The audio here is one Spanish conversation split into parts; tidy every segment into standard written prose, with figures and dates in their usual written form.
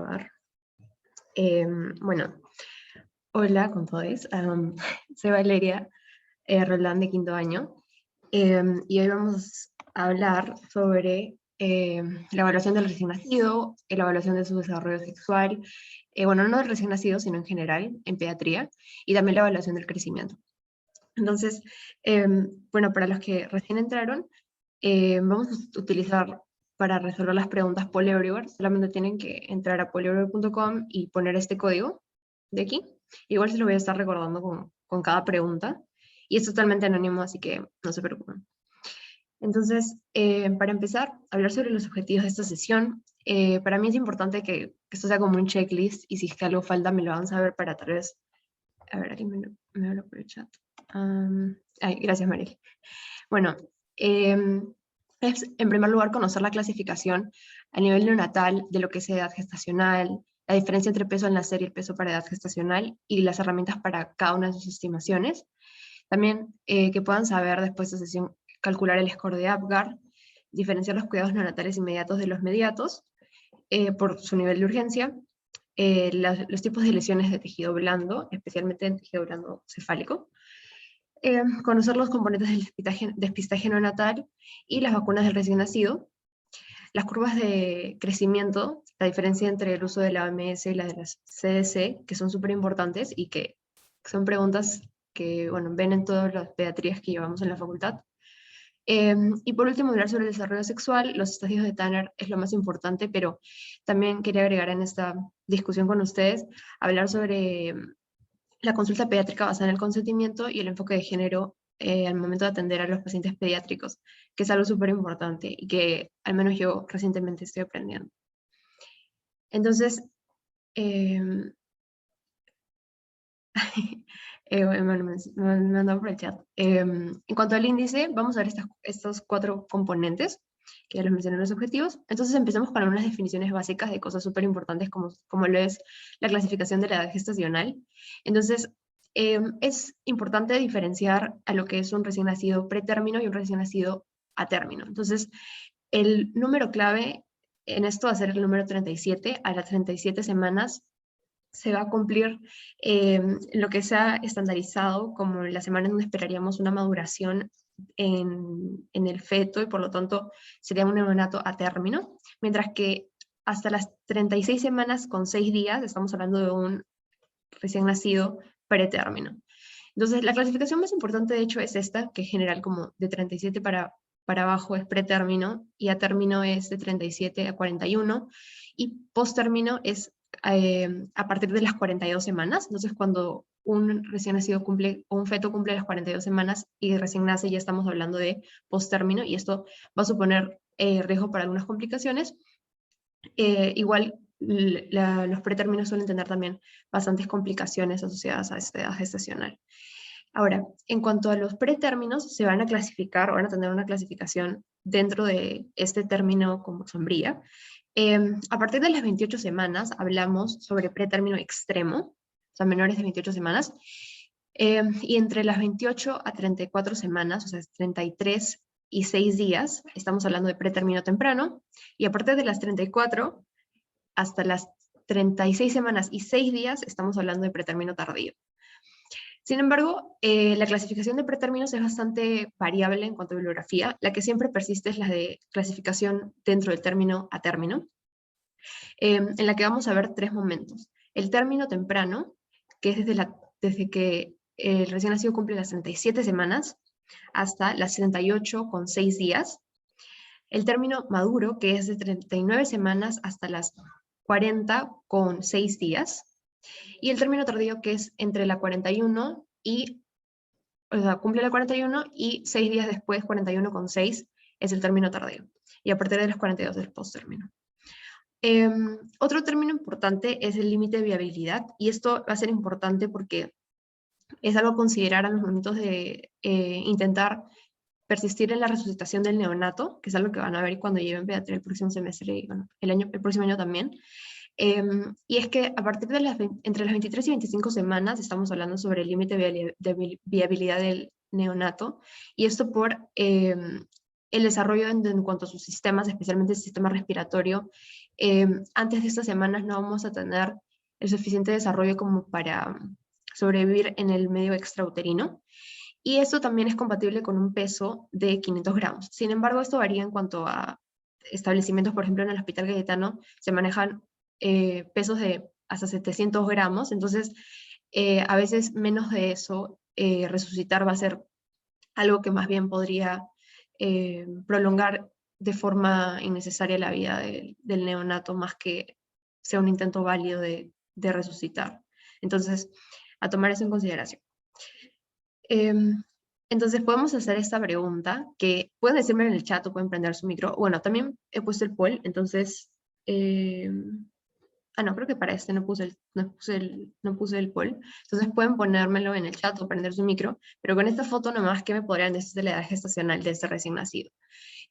grabar. Bueno, hola con todos. Soy Valeria Roldán de quinto año y hoy vamos a hablar sobre la evaluación del recién nacido, la evaluación de su desarrollo sexual, bueno, no del recién nacido, sino en general, en pediatría, y también la evaluación del crecimiento. Entonces, bueno, para los que recién entraron, vamos a utilizar para resolver las preguntas PolyEverywhere. Solamente tienen que entrar a polyeverywhere.com y poner este código de aquí. Igual se lo voy a estar recordando con cada pregunta. Y es totalmente anónimo, así que no se preocupen. Entonces, para empezar, hablar sobre los objetivos de esta sesión. Para mí es importante que esto sea como un checklist, y si es que algo falta me lo van a saber para tal vez... A ver, aquí me habla por el chat. Ay, gracias, Mariel. Bueno, es en primer lugar conocer la clasificación a nivel neonatal de lo que es edad gestacional, la diferencia entre peso al nacer y el peso para edad gestacional y las herramientas para cada una de sus estimaciones. También que puedan saber después de esta sesión calcular el score de Apgar, diferenciar los cuidados neonatales inmediatos de los mediatos por su nivel de urgencia, los tipos de lesiones de tejido blando, especialmente en tejido blando cefálico, conocer los componentes del despistaje neonatal y las vacunas del recién nacido, las curvas de crecimiento, la diferencia entre el uso de la OMS y la de las CDC, que son súper importantes y que son preguntas que bueno, ven en todas las pediatrías que llevamos en la facultad. Y por último, hablar sobre el desarrollo sexual. Los estadios de Tanner es lo más importante, pero también quería agregar en esta discusión con ustedes, hablar sobre la consulta pediátrica basada en el consentimiento y el enfoque de género al momento de atender a los pacientes pediátricos, que es algo súper importante y que al menos yo recientemente estoy aprendiendo. Entonces, bueno, me mandaron por el chat. En cuanto al índice, vamos a ver estos 4 componentes, que ya los mencioné en los objetivos. Entonces empecemos con algunas definiciones básicas de cosas súper importantes como lo es la clasificación de la edad gestacional. Entonces, es importante diferenciar a lo que es un recién nacido pretérmino y un recién nacido a término. Entonces, el número clave en esto va a ser el número 37. A las 37 semanas se va a cumplir lo que se ha estandarizado como la semana en donde esperaríamos una maduración en el feto, y por lo tanto sería un neonato a término, mientras que hasta las 36 semanas con 6 días estamos hablando de un recién nacido pretérmino. Entonces, la clasificación más importante de hecho es esta, que en general como de 37 para abajo es pretérmino, y a término es de 37 a 41, y posttérmino es a partir de las 42 semanas. Entonces, cuando un recién nacido cumple, o un feto cumple las 42 semanas y recién nace, ya estamos hablando de posttérmino, y esto va a suponer riesgo para algunas complicaciones. Igual, los pretérminos suelen tener también bastantes complicaciones asociadas a esta edad gestacional. Ahora, en cuanto a los pretérminos, se van a clasificar, o van a tener una clasificación dentro de este término como sombría. A partir de las 28 semanas hablamos sobre pretérmino extremo, o sea, menores de 28 semanas, y entre las 28 a 34 semanas, o sea, 33 y 6 días, estamos hablando de pretérmino temprano, y a partir de las 34 hasta las 36 semanas y 6 días, estamos hablando de pretérmino tardío. Sin embargo, la clasificación de pretérminos es bastante variable en cuanto a bibliografía. La que siempre persiste es la de clasificación dentro del término a término, en la que vamos a ver 3 momentos. El término temprano, que es desde que el recién nacido cumple las 37 semanas hasta las 38 con 6 días. El término maduro, que es de 39 semanas hasta las 40 con 6 días. Y el término tardío, que es entre la 41 y, o sea, cumple la 41 y 6 días después, 41 con 6, es el término tardío. Y a partir de los 42 del posttérmino. Otro término importante es el límite de viabilidad, y esto va a ser importante porque es algo a considerar a los momentos de intentar persistir en la resucitación del neonato, que es algo que van a ver cuando lleven pediatría el próximo semestre y bueno, el próximo año también. Y es que a partir de entre las 23 y 25 semanas estamos hablando sobre el límite de viabilidad del neonato, y esto por el desarrollo en cuanto a sus sistemas, especialmente el sistema respiratorio, antes de estas semanas no vamos a tener el suficiente desarrollo como para sobrevivir en el medio extrauterino. Y esto también es compatible con un peso de 500 gramos. Sin embargo, esto varía en cuanto a establecimientos. Por ejemplo, en el Hospital Cayetano se manejan pesos de hasta 700 gramos, entonces a veces menos de eso, resucitar va a ser algo que más bien podría prolongar de forma innecesaria la vida del neonato, más que sea un intento válido de resucitar. Entonces, a tomar eso en consideración. Entonces podemos hacer esta pregunta, que pueden decirme en el chat o pueden prender su micro. Bueno, también he puesto el poll, entonces... no, creo que para este no puse el poll. Entonces pueden ponérmelo en el chat o prender su micro, pero con esta foto nomás, ¿qué me podrían decir de la edad gestacional de este recién nacido?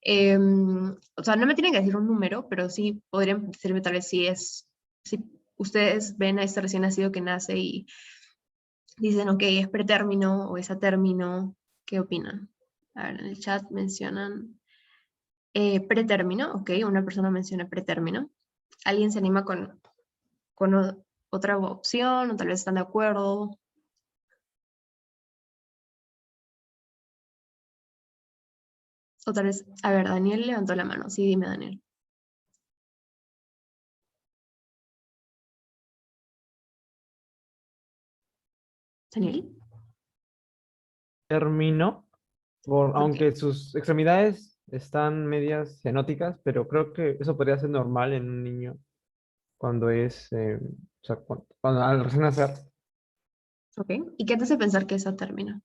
O sea, no me tienen que decir un número, pero sí podrían decirme tal vez si ustedes ven a este recién nacido que nace y dicen, ok, es pretérmino o es a término, ¿qué opinan? A ver, en el chat mencionan pretérmino, ok, una persona menciona pretérmino. ¿Alguien se anima con otra opción, o tal vez están de acuerdo? O tal vez, a ver, Daniel levantó la mano. Sí, dime, Daniel. ¿Daniel? Término, ¿Por qué? aunque sus extremidades están medias cianóticas, pero creo que eso podría ser normal en un niño cuando o sea, cuando al recién nacer. Ok. ¿Y qué te hace pensar que eso termina?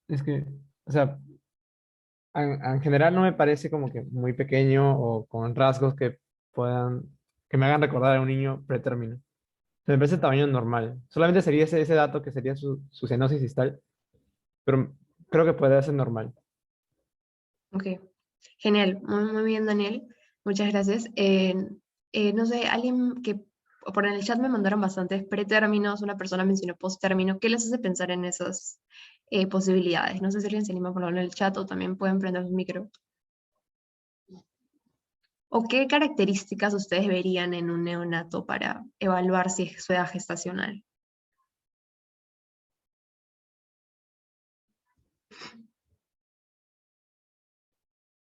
Es que, o sea, en general no me parece como que muy pequeño o con rasgos puedan, que me hagan recordar a un niño pretérmino. Me parece tamaño normal. Solamente sería ese dato que sería su cianosis distal, pero creo que puede ser normal. Ok. Genial. Muy bien, Daniel. Muchas gracias. No sé, alguien que por en el chat me mandaron bastantes pretérminos, una persona mencionó posttérmino. ¿Qué les hace pensar en esas posibilidades? No sé si alguien se anima a ponerlo en el chat o también pueden prender su micro. ¿O qué características ustedes verían en un neonato para evaluar si es su edad gestacional?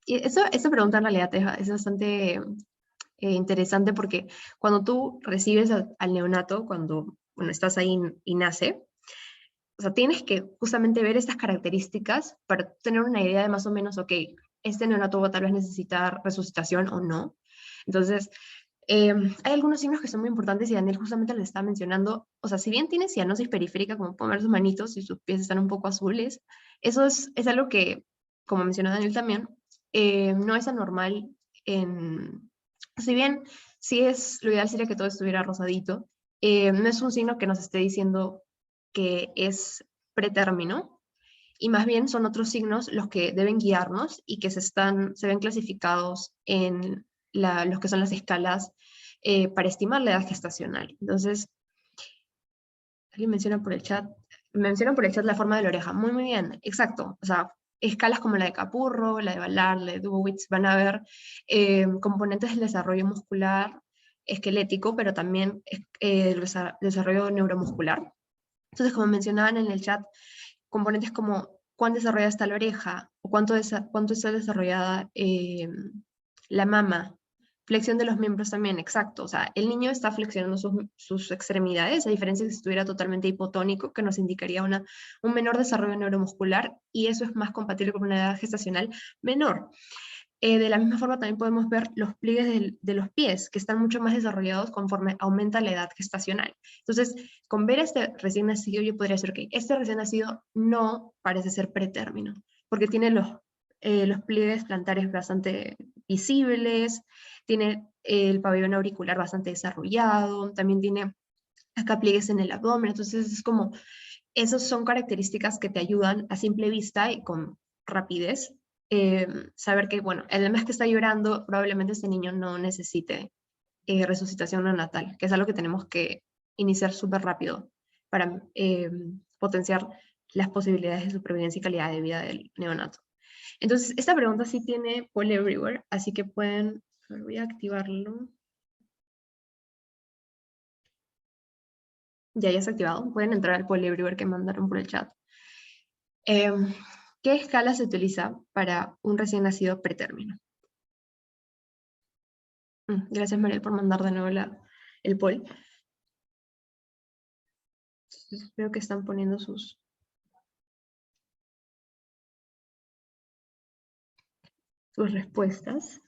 Y esa pregunta en realidad es bastante interesante, porque cuando tú recibes al neonato, cuando bueno, estás ahí y nace, o sea, tienes que justamente ver estas características para tener una idea de más o menos, ok, este neonato va a tal vez necesitar resucitación o no. Entonces, hay algunos signos que son muy importantes y Daniel justamente les está mencionando. O sea, si bien tiene cianosis periférica, como pueden ver sus manitos y sus pies están un poco azules, eso es algo que, como mencionó Daniel también, no es anormal en... Si bien sí es, lo ideal sería que todo estuviera rosadito, no es un signo que nos esté diciendo que es pretérmino, y más bien son otros signos los que deben guiarnos y que se ven clasificados en los que son las escalas para estimar la edad gestacional. Entonces, alguien menciona por el chat la forma de la oreja. Muy bien, exacto. O sea, escalas como la de Capurro, la de Ballard, la de Dubowitz, van a ver componentes del desarrollo muscular esquelético, pero también el desarrollo neuromuscular. Entonces, como mencionaban en el chat, componentes como cuán desarrollada está la oreja, o cuánto está desarrollada la mama, flexión de los miembros también, exacto. O sea, el niño está flexionando sus extremidades, a diferencia de si estuviera totalmente hipotónico, que nos indicaría un menor desarrollo neuromuscular, y eso es más compatible con una edad gestacional menor. De la misma forma también podemos ver los pliegues de los pies, que están mucho más desarrollados conforme aumenta la edad gestacional. Entonces, con ver este recién nacido, yo podría decir que este recién nacido no parece ser pretérmino, porque tiene los pliegues plantares bastante visibles, tiene el pabellón auricular bastante desarrollado, también tiene acá pliegues en el abdomen. Entonces, es como, esas son características que te ayudan a simple vista y con rapidez saber que, bueno, el mes que está llorando, probablemente este niño no necesite resucitación neonatal, que es algo que tenemos que iniciar súper rápido para potenciar las posibilidades de supervivencia y calidad de vida del neonato. Entonces, esta pregunta sí tiene poll everywhere, así que pueden A ver, voy a activarlo. Ya está activado. Pueden entrar al poll everywhere que mandaron por el chat. ¿Qué escala se utiliza para un recién nacido pretérmino? Gracias, Mariel, por mandar de nuevo el poll. Entonces, veo que están poniendo sus respuestas.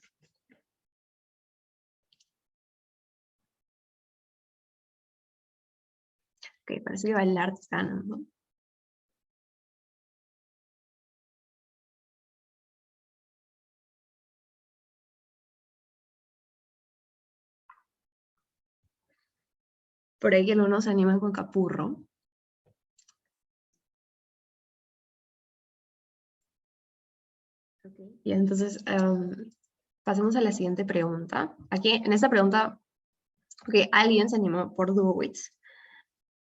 Ok, parece que Ballard está ganando. Por ahí que algunos se animan con Capurro. Okay. Y entonces, pasemos a la siguiente pregunta. Aquí, en esta pregunta, alguien se animó por Dubowitz.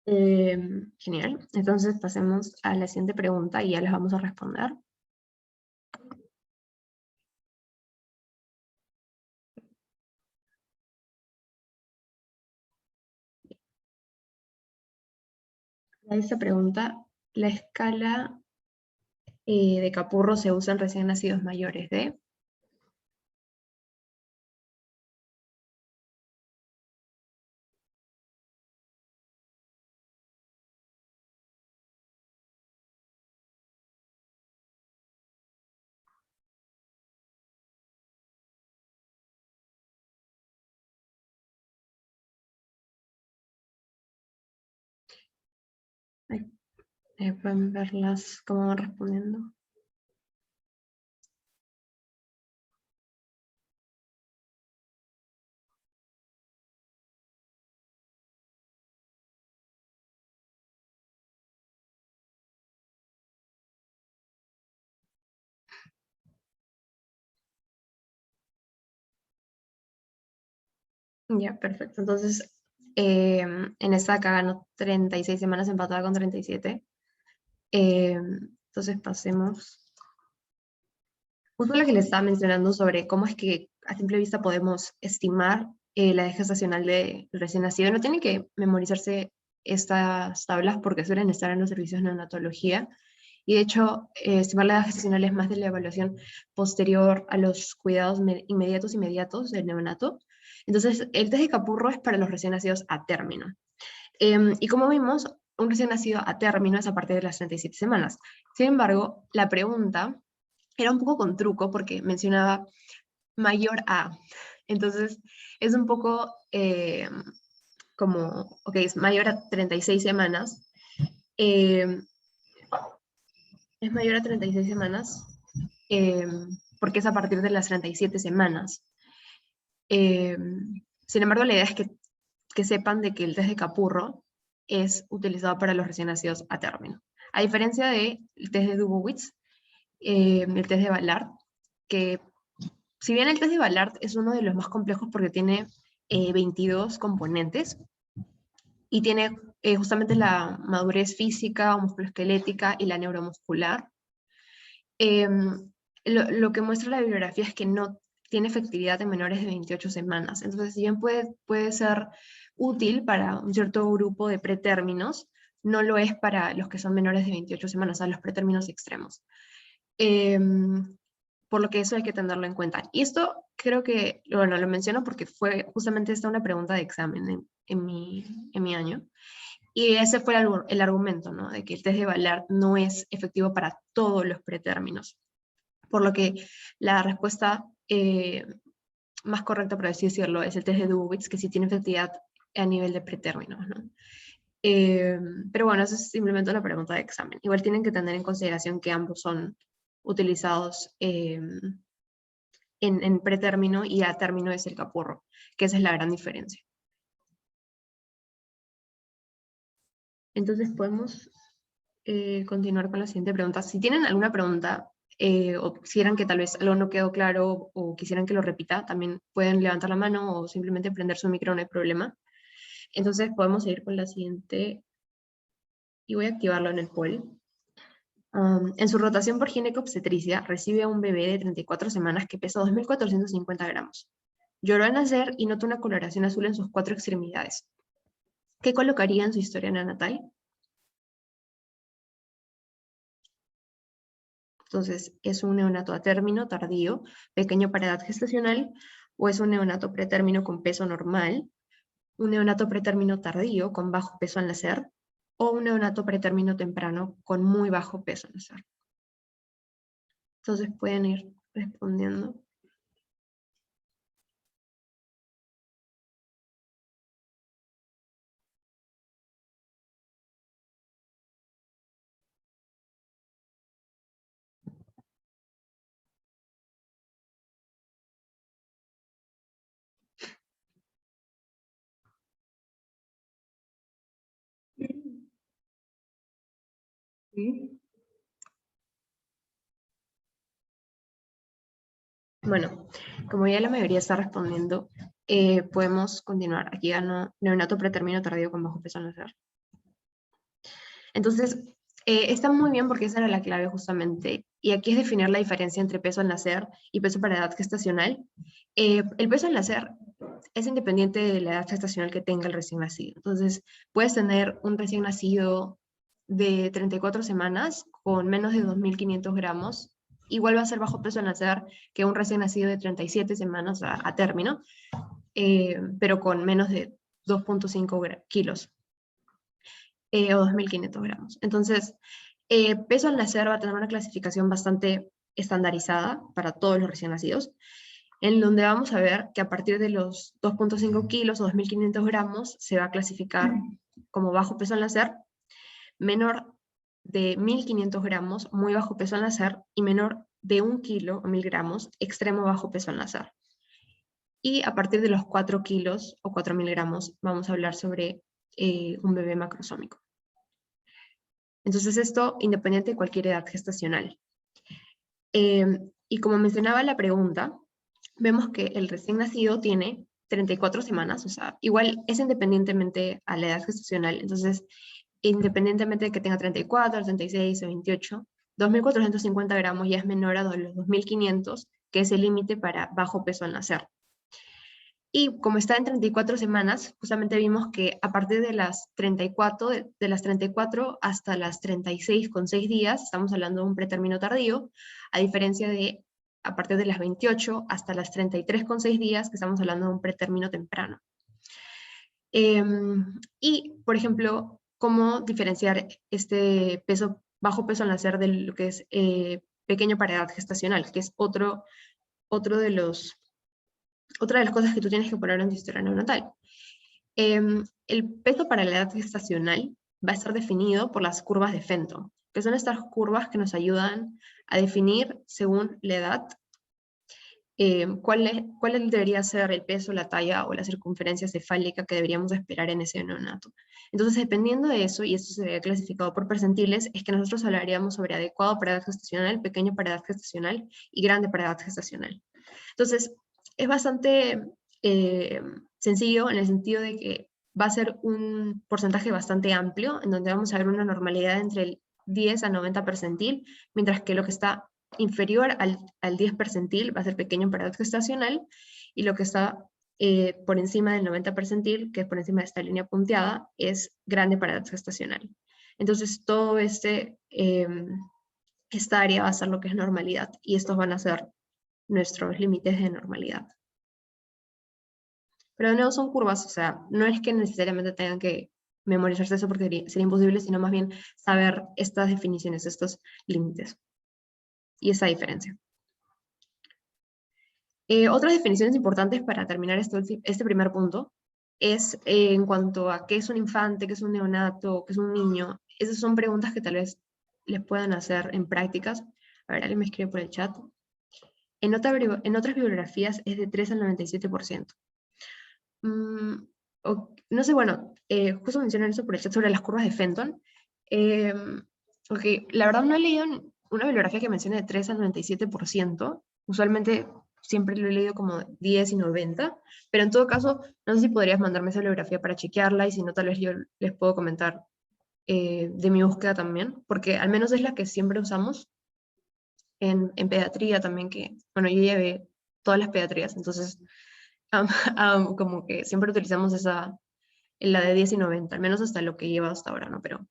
Genial. Entonces, pasemos a la siguiente pregunta y ya les vamos a responder. A esta pregunta, la escala de Capurro se usa en recién nacidos mayores de... pueden verlas cómo van respondiendo. Ya, perfecto. Entonces, en esta acá ganó 36 semanas empatada con 37. Entonces pasemos. Justo lo que les estaba mencionando sobre cómo es que a simple vista podemos estimar la edad gestacional del recién nacido. No tienen que memorizarse estas tablas porque suelen estar en los servicios de neonatología. Y de hecho, estimar la edad gestacional es más de la evaluación posterior a los cuidados inmediatos del neonato. Entonces, el test de Capurro es para los recién nacidos a término. Y como vimos, un recién nacido a término es a partir de las 37 semanas. Sin embargo, la pregunta era un poco con truco porque mencionaba mayor a. Entonces, es un poco como, ok, es mayor a 36 semanas. Es mayor a 36 semanas porque es a partir de las 37 semanas. Sin embargo, la idea es que sepan de que el test de Capurro es utilizado para los recién nacidos a término. A diferencia del test de Dubowitz, el test de Ballard, que si bien el test de Ballard es uno de los más complejos porque tiene 22 componentes y tiene justamente la madurez física, musculoesquelética y la neuromuscular, lo que muestra la bibliografía es que no tiene efectividad en menores de 28 semanas. Entonces, si bien puede ser útil para un cierto grupo de pretérminos, no lo es para los que son menores de 28 semanas, o sea, los pretérminos extremos. Por lo que eso hay que tenerlo en cuenta. Y esto creo que, bueno, lo menciono porque fue justamente esta una pregunta de examen en mi año. Y ese fue el argumento, ¿no? De que el test de Ballard no es efectivo para todos los pretérminos. Por lo que la respuesta más correcta, por así decirlo, es el test de Dubowitz, que sí tiene efectividad a nivel de pretérminos, ¿no? Pero bueno, eso es simplemente una pregunta de examen. Igual tienen que tener en consideración que ambos son utilizados en pretérmino y a término es el Capurro, que esa es la gran diferencia. Entonces podemos continuar con la siguiente pregunta. Si tienen alguna pregunta o quisieran que tal vez algo no quedó claro o quisieran que lo repita, también pueden levantar la mano o simplemente prender su micro, no hay problema. Entonces podemos seguir con la siguiente y voy a activarlo en el poll. En su rotación por ginecobstetricia recibe a un bebé de 34 semanas que pesa 2.450 gramos. Lloró al nacer y nota una coloración azul en sus 4 extremidades. ¿Qué colocaría en su historia neonatal? Entonces, ¿es un neonato a término tardío, pequeño para edad gestacional, o es un neonato pretérmino con peso normal, un neonato pretérmino tardío con bajo peso al nacer, o un neonato pretérmino temprano con muy bajo peso al nacer? Entonces pueden ir respondiendo. Sí. Bueno, como ya la mayoría está respondiendo, podemos continuar. Aquí ganó neonato pretérmino tardío con bajo peso al nacer. Entonces, está muy bien porque esa era la clave justamente. Y aquí es definir la diferencia entre peso al nacer y peso para edad gestacional. El peso al nacer es independiente de la edad gestacional que tenga el recién nacido. Entonces, puedes tener un recién nacido de 34 semanas con menos de 2.500 gramos. Igual va a ser bajo peso al nacer que un recién nacido de 37 semanas a término, pero con menos de 2.5 kilos. O 2.500 gramos. Entonces, peso al nacer va a tener una clasificación bastante estandarizada para todos los recién nacidos, en donde vamos a ver que a partir de los 2.5 kilos o 2.500 gramos se va a clasificar como bajo peso al nacer, menor de 1.500 gramos, muy bajo peso al nacer, y menor de 1 kilo o 1.000 gramos, extremo bajo peso al nacer. Y a partir de los 4 kilos o 4.000 gramos vamos a hablar sobre un bebé macrosómico. Entonces esto independiente de cualquier edad gestacional. Y como mencionaba la pregunta, vemos que el recién nacido tiene 34 semanas, o sea, igual es independientemente a la edad gestacional. Entonces, independientemente de que tenga 34, 36 o 28, 2.450 gramos ya es menor a los 2.500, que es el límite para bajo peso al nacer. Y como está en 34 semanas, justamente vimos que a partir de las 34, de las 34 hasta las 36,6 días, estamos hablando de un pretérmino tardío, a diferencia de a partir de las 28 hasta las 33,6 días, que estamos hablando de un pretérmino temprano. Y, por ejemplo, ¿cómo diferenciar este bajo peso al nacer de lo que es pequeño para edad gestacional, que es otra de las cosas que tú tienes que poner en tu historia neonatal? El peso para la edad gestacional va a estar definido por las curvas de Fenton, que son estas curvas que nos ayudan a definir, según la edad, cuál debería ser el peso, la talla o la circunferencia cefálica que deberíamos esperar en ese neonato. Entonces, dependiendo de eso, y esto se ve clasificado por percentiles, es que nosotros hablaríamos sobre adecuado para edad gestacional, pequeño para edad gestacional y grande para edad gestacional. Entonces, es bastante sencillo en el sentido de que va a ser un porcentaje bastante amplio, en donde vamos a ver una normalidad entre el 10 a 90 percentil, mientras que lo que está inferior al 10 percentil va a ser pequeño para edad gestacional, y lo que está por encima del 90 percentil, que es por encima de esta línea punteada, es grande para edad gestacional. Entonces, todo esta área va a ser lo que es normalidad, y estos van a ser nuestros límites de normalidad. Pero de nuevo son curvas, o sea, no es que necesariamente tengan que memorizarse eso porque sería imposible, sino más bien saber estas definiciones, estos límites y esa diferencia. Otras definiciones importantes para terminar este primer punto es en cuanto a qué es un infante, qué es un neonato, qué es un niño. Esas son preguntas que tal vez les puedan hacer en prácticas. A ver, alguien me escribe por el chat. En otras bibliografías es de 3 al 97%. No sé, bueno, justo mencionan eso por el chat sobre las curvas de Fenton. Ok, la verdad no he leído una bibliografía que mencione de 3 al 97%. Usualmente siempre lo he leído como 10 y 90, pero en todo caso, no sé si podrías mandarme esa bibliografía para chequearla, y si no, tal vez yo les puedo comentar de mi búsqueda también, porque al menos es la que siempre usamos en pediatría también, que, bueno, yo llevé todas las pediatrías, entonces como que siempre utilizamos la de 10 y 90, al menos hasta lo que lleva hasta ahora, ¿no? Pero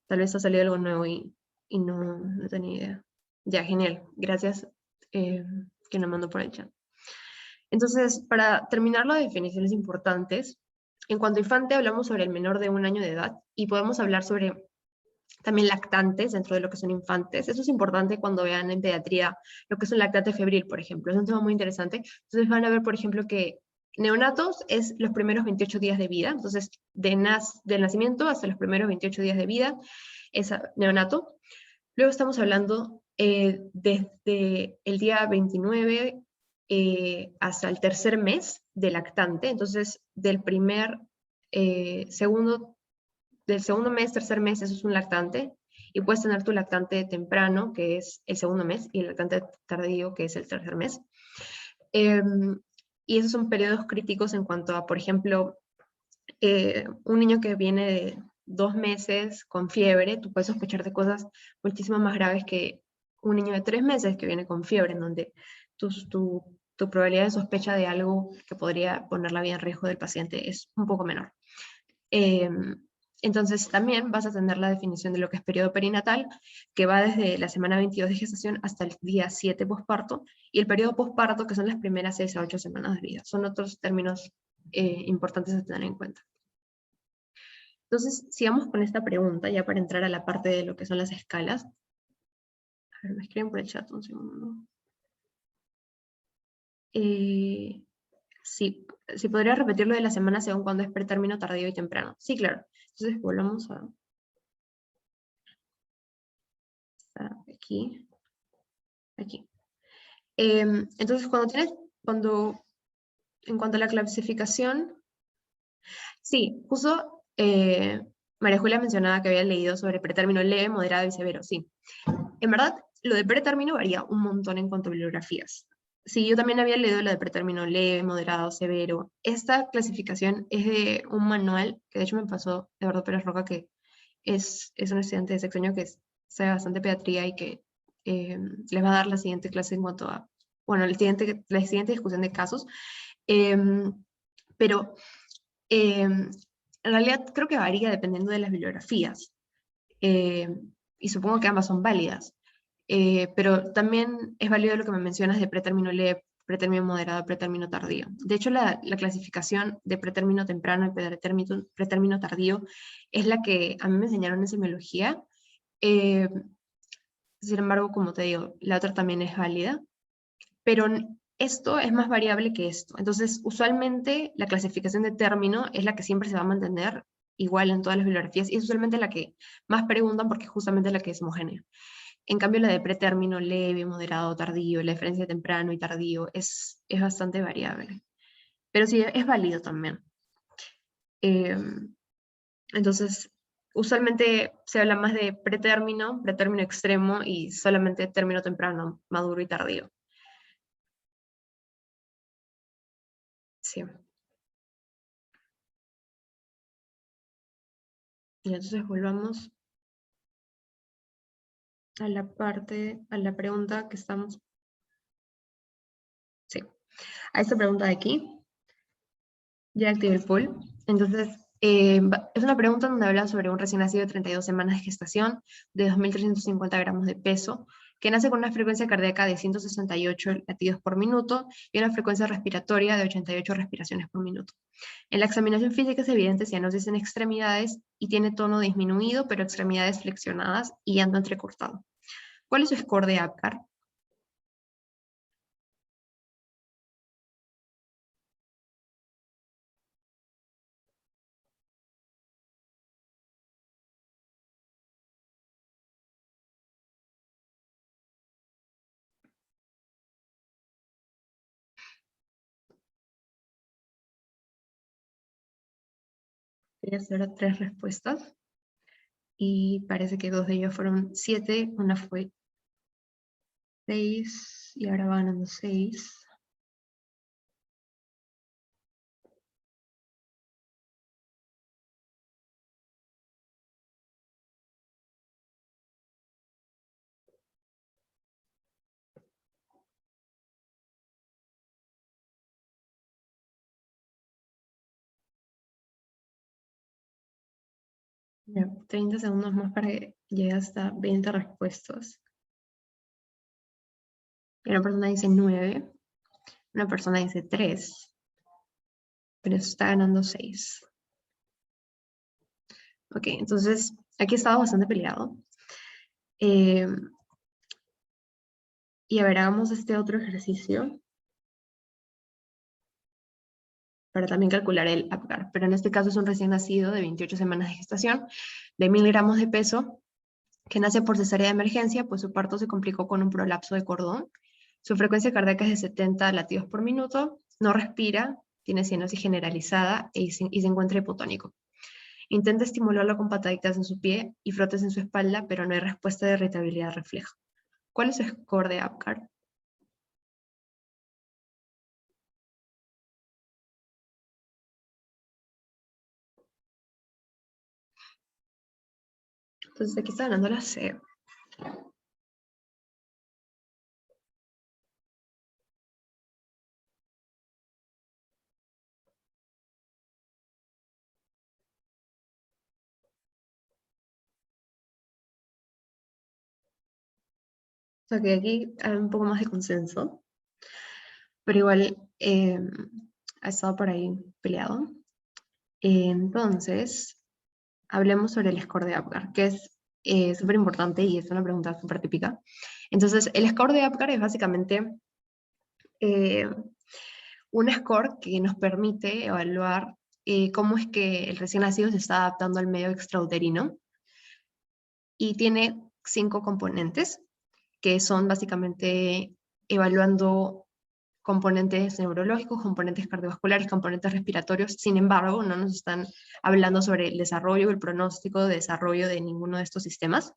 tal vez ha salido algo nuevo y no tenía idea. Ya, genial. Gracias que nos mandó por el chat. Entonces, para terminar las definiciones importantes, en cuanto a infante hablamos sobre el menor de 1 año de edad y podemos hablar sobre también lactantes dentro de lo que son infantes. Eso es importante cuando vean en pediatría lo que es un lactante febril, por ejemplo. Es un tema muy interesante. Entonces van a ver, por ejemplo, que neonatos es los primeros 28 días de vida. Entonces, del nacimiento hasta los primeros 28 días de vida es neonato. Luego estamos hablando desde el día 29 hasta el tercer mes de lactante. Entonces, segundo del segundo mes, tercer mes, eso es un lactante, y puedes tener tu lactante temprano, que es el segundo mes, y el lactante tardío, que es el tercer mes. Y esos son periodos críticos en cuanto a, por ejemplo, un niño que viene de 2 meses con fiebre, tú puedes sospechar de cosas muchísimo más graves que un niño de 3 meses que viene con fiebre, en donde tu probabilidad de sospecha de algo que podría poner la vida en riesgo del paciente es un poco menor. Entonces también vas a tener la definición de lo que es periodo perinatal, que va desde la semana 22 de gestación hasta el día 7 posparto, y el periodo posparto, que son las primeras 6 a 8 semanas de vida. Son otros términos importantes a tener en cuenta. Entonces, sigamos con esta pregunta, ya para entrar a la parte de lo que son las escalas. A ver, me escriben por el chat un segundo. Sí, si podría repetir lo de la semana según cuando es pretérmino, tardío y temprano. Sí, claro. Entonces, volvamos a aquí. Aquí. Entonces, en cuanto a la clasificación, sí, justo María Julia mencionaba que había leído sobre pretérmino leve, moderado y severo, sí. En verdad, lo de pretérmino varía un montón en cuanto a bibliografías. Sí, yo también había leído lo de pretérmino leve, moderado, severo. Esta clasificación es de un manual, que de hecho me pasó Eduardo Pérez Roca, que es un estudiante de sexto año que sabe bastante pediatría y que les va a dar la siguiente clase en cuanto a, bueno, la siguiente discusión de casos. Pero en realidad creo que varía dependiendo de las bibliografías. Y supongo que ambas son válidas. Pero también es válido lo que me mencionas de pretérmino leve, pretérmino moderado, pretérmino tardío. De hecho, la clasificación de pretérmino temprano y pretérmino tardío es la que a mí me enseñaron en semiología. Eh, Sin embargo, como te digo, la otra también es válida, pero esto es más variable que esto. Entonces, usualmente la clasificación de término es la que siempre se va a mantener igual en todas las bibliografías y es usualmente la que más preguntan porque justamente es la que es homogénea. En cambio, la de pretérmino leve, moderado, tardío, la diferencia de temprano y tardío es bastante variable. Pero sí, es válido también. Eh, entonces, usualmente se habla más de pretérmino extremo y solamente término temprano, maduro y tardío. Sí. Y entonces volvamos a la pregunta que estamos, sí, a esta pregunta de aquí. Ya activé el poll. Entonces, es una pregunta donde habla sobre un recién nacido de 32 semanas de gestación, de 2.350 gramos de peso, que nace con una frecuencia cardíaca de 168 latidos por minuto y una frecuencia respiratoria de 88 respiraciones por minuto. En la examinación física es evidente cianosis en extremidades y tiene tono disminuido, pero extremidades flexionadas y ando entrecortado. ¿Cuál es su score de APGAR? Voy a hacer 3 respuestas y parece que 2 de ellos fueron 7, una fue 6 y ahora va ganando 6. Ya, 30 segundos más para que llegue hasta 20 respuestas. Y una persona dice 9, una persona dice 3, pero está ganando 6. Ok, entonces aquí estaba bastante peleado. Eh, y a ver, hagamos este otro ejercicio para también calcular el APGAR. Pero en este caso es un recién nacido de 28 semanas de gestación, de 1000 gramos de peso, que nace por cesárea de emergencia, pues su parto se complicó con un prolapso de cordón. Su frecuencia cardíaca es de 70 latidos por minuto, no respira, tiene cianosis generalizada y se encuentra hipotónico. Intenta estimularlo con pataditas en su pie y frotes en su espalda, pero no hay respuesta de irritabilidad refleja. ¿Cuál es su score de APGAR? Entonces aquí está ganando la C. O sea que aquí hay un poco más de consenso, pero igual ha estado por ahí peleado. Entonces, hablemos sobre el score de APGAR, que es súper importante y es una pregunta súper típica. Entonces, el score de APGAR es básicamente eh, un score que nos permite evaluar cómo es que el recién nacido se está adaptando al medio extrauterino y tiene 5 componentes, que son básicamente evaluando componentes neurológicos, componentes cardiovasculares, componentes respiratorios. Sin embargo, no nos están hablando sobre el desarrollo, el pronóstico de desarrollo de ninguno de estos sistemas.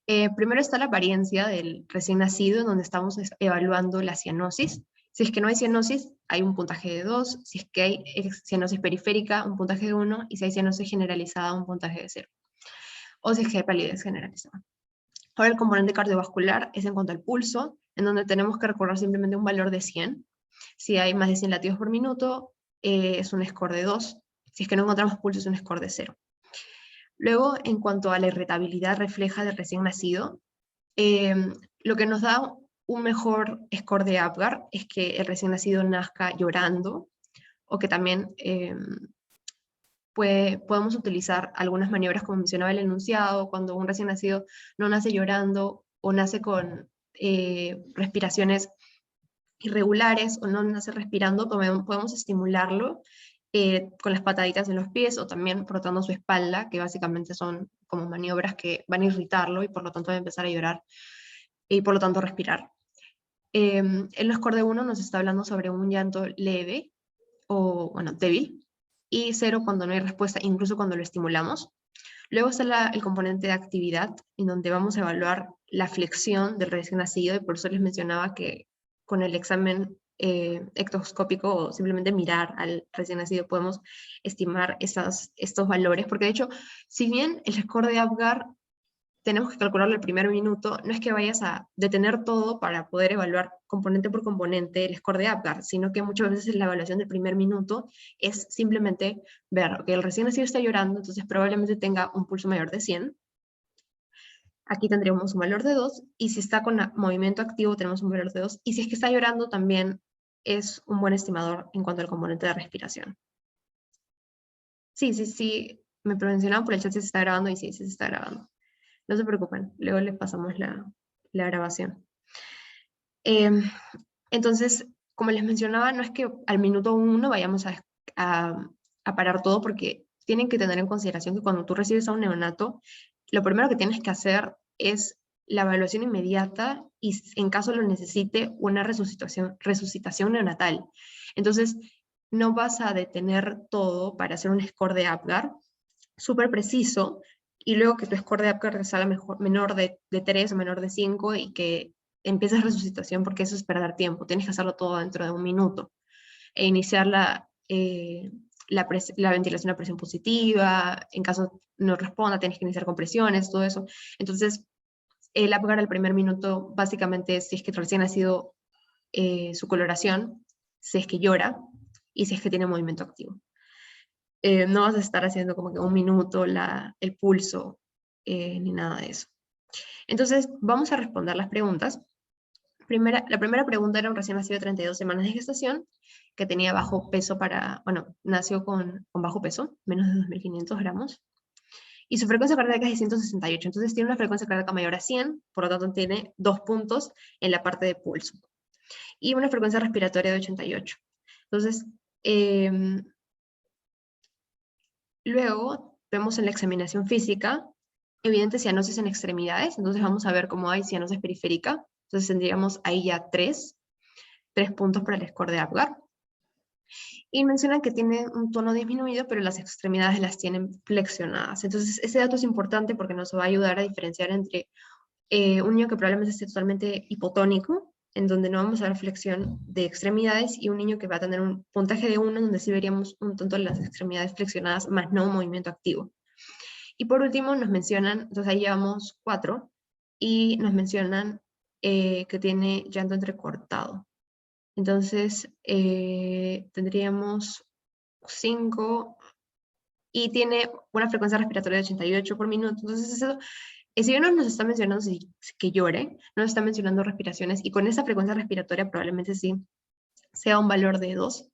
Primero está la apariencia del recién nacido, donde estamos evaluando la cianosis. Si es que no hay cianosis, hay un puntaje de 2. Si es que hay cianosis periférica, un puntaje de 1. Y si hay cianosis generalizada, un puntaje de 0. O si es que hay palidez generalizada. Ahora el componente cardiovascular es en cuanto al pulso, en donde tenemos que recordar simplemente un valor de 100. Si hay más de 100 latidos por minuto, es un score de 2. Si es que no encontramos pulso, es un score de 0. Luego, en cuanto a la irritabilidad refleja del recién nacido, lo que nos da un mejor score de APGAR es que el recién nacido nazca llorando, o que también podemos utilizar algunas maniobras como mencionaba el enunciado, cuando un recién nacido no nace llorando o nace con respiraciones irregulares o no nace respirando, podemos estimularlo con las pataditas en los pies o también frotando su espalda, que básicamente son como maniobras que van a irritarlo y por lo tanto va a empezar a llorar y por lo tanto respirar. El score de 1 nos está hablando sobre un llanto leve o, bueno, débil, y 0 cuando no hay respuesta, incluso cuando lo estimulamos. Luego está el componente de actividad, en donde vamos a evaluar la flexión del recién nacido, y por eso les mencionaba que con el examen ectoscópico o simplemente mirar al recién nacido podemos estimar estos valores, porque de hecho, si bien el score de APGAR tenemos que calcularlo el primer minuto, no es que vayas a detener todo para poder evaluar componente por componente el score de APGAR, sino que muchas veces la evaluación del primer minuto es simplemente ver que el recién nacido está llorando, entonces probablemente tenga un pulso mayor de 100. Aquí tendríamos un valor de 2, y si está con movimiento activo tenemos un valor de 2, y si es que está llorando también es un buen estimador en cuanto al componente de respiración. Sí, me mencionaban por el chat si se está grabando, y sí, se está grabando. No se preocupen, luego les pasamos la grabación. Entonces, como les mencionaba, no es que al minuto 1 vayamos a parar todo, porque tienen que tener en consideración que cuando tú recibes a un neonato, lo primero que tienes que hacer es la evaluación inmediata y, en caso lo necesite, una resucitación neonatal. Entonces, no vas a detener todo para hacer un score de APGAR súper preciso, y luego que tu score de APGAR salga menor de 3 o menor de 5 y que empieces resucitación, porque eso es perder tiempo. Tienes que hacerlo todo dentro de un minuto. E iniciar la ventilación a presión positiva, en caso no responda, tienes que iniciar con presiones, todo eso. Entonces, el APGAR al primer minuto, básicamente, si es que recién ha sido su coloración, si es que llora y si es que tiene movimiento activo. No vas a estar haciendo como que un minuto el pulso, ni nada de eso. Entonces, vamos a responder las preguntas. La primera pregunta era un recién nacido de 32 semanas de gestación, que tenía bajo peso bueno, nació con bajo peso, menos de 2.500 gramos, y su frecuencia cardíaca es de 168, entonces tiene una frecuencia cardíaca mayor a 100, por lo tanto tiene 2 puntos en la parte de pulso, y una frecuencia respiratoria de 88. Entonces, luego vemos en la examinación física evidente cianosis en extremidades, entonces vamos a ver cómo hay cianosis periférica, entonces tendríamos ahí ya 3 puntos para el score de Apgar. Y mencionan que tiene un tono disminuido, pero las extremidades las tienen flexionadas. Entonces, ese dato es importante porque nos va a ayudar a diferenciar entre un niño que probablemente esté totalmente hipotónico, en donde no vamos a ver flexión de extremidades, y un niño que va a tener un puntaje de 1, en donde sí veríamos un tanto las extremidades flexionadas, más no un movimiento activo. Y por último nos mencionan, entonces ahí llevamos 4, y nos mencionan que tiene llanto entrecortado. Entonces, tendríamos 5, y tiene una frecuencia respiratoria de 88 por minuto. Entonces, eso, si bien no nos está mencionando que llore, nos está mencionando respiraciones, y con esa frecuencia respiratoria probablemente sí sea un valor de 2.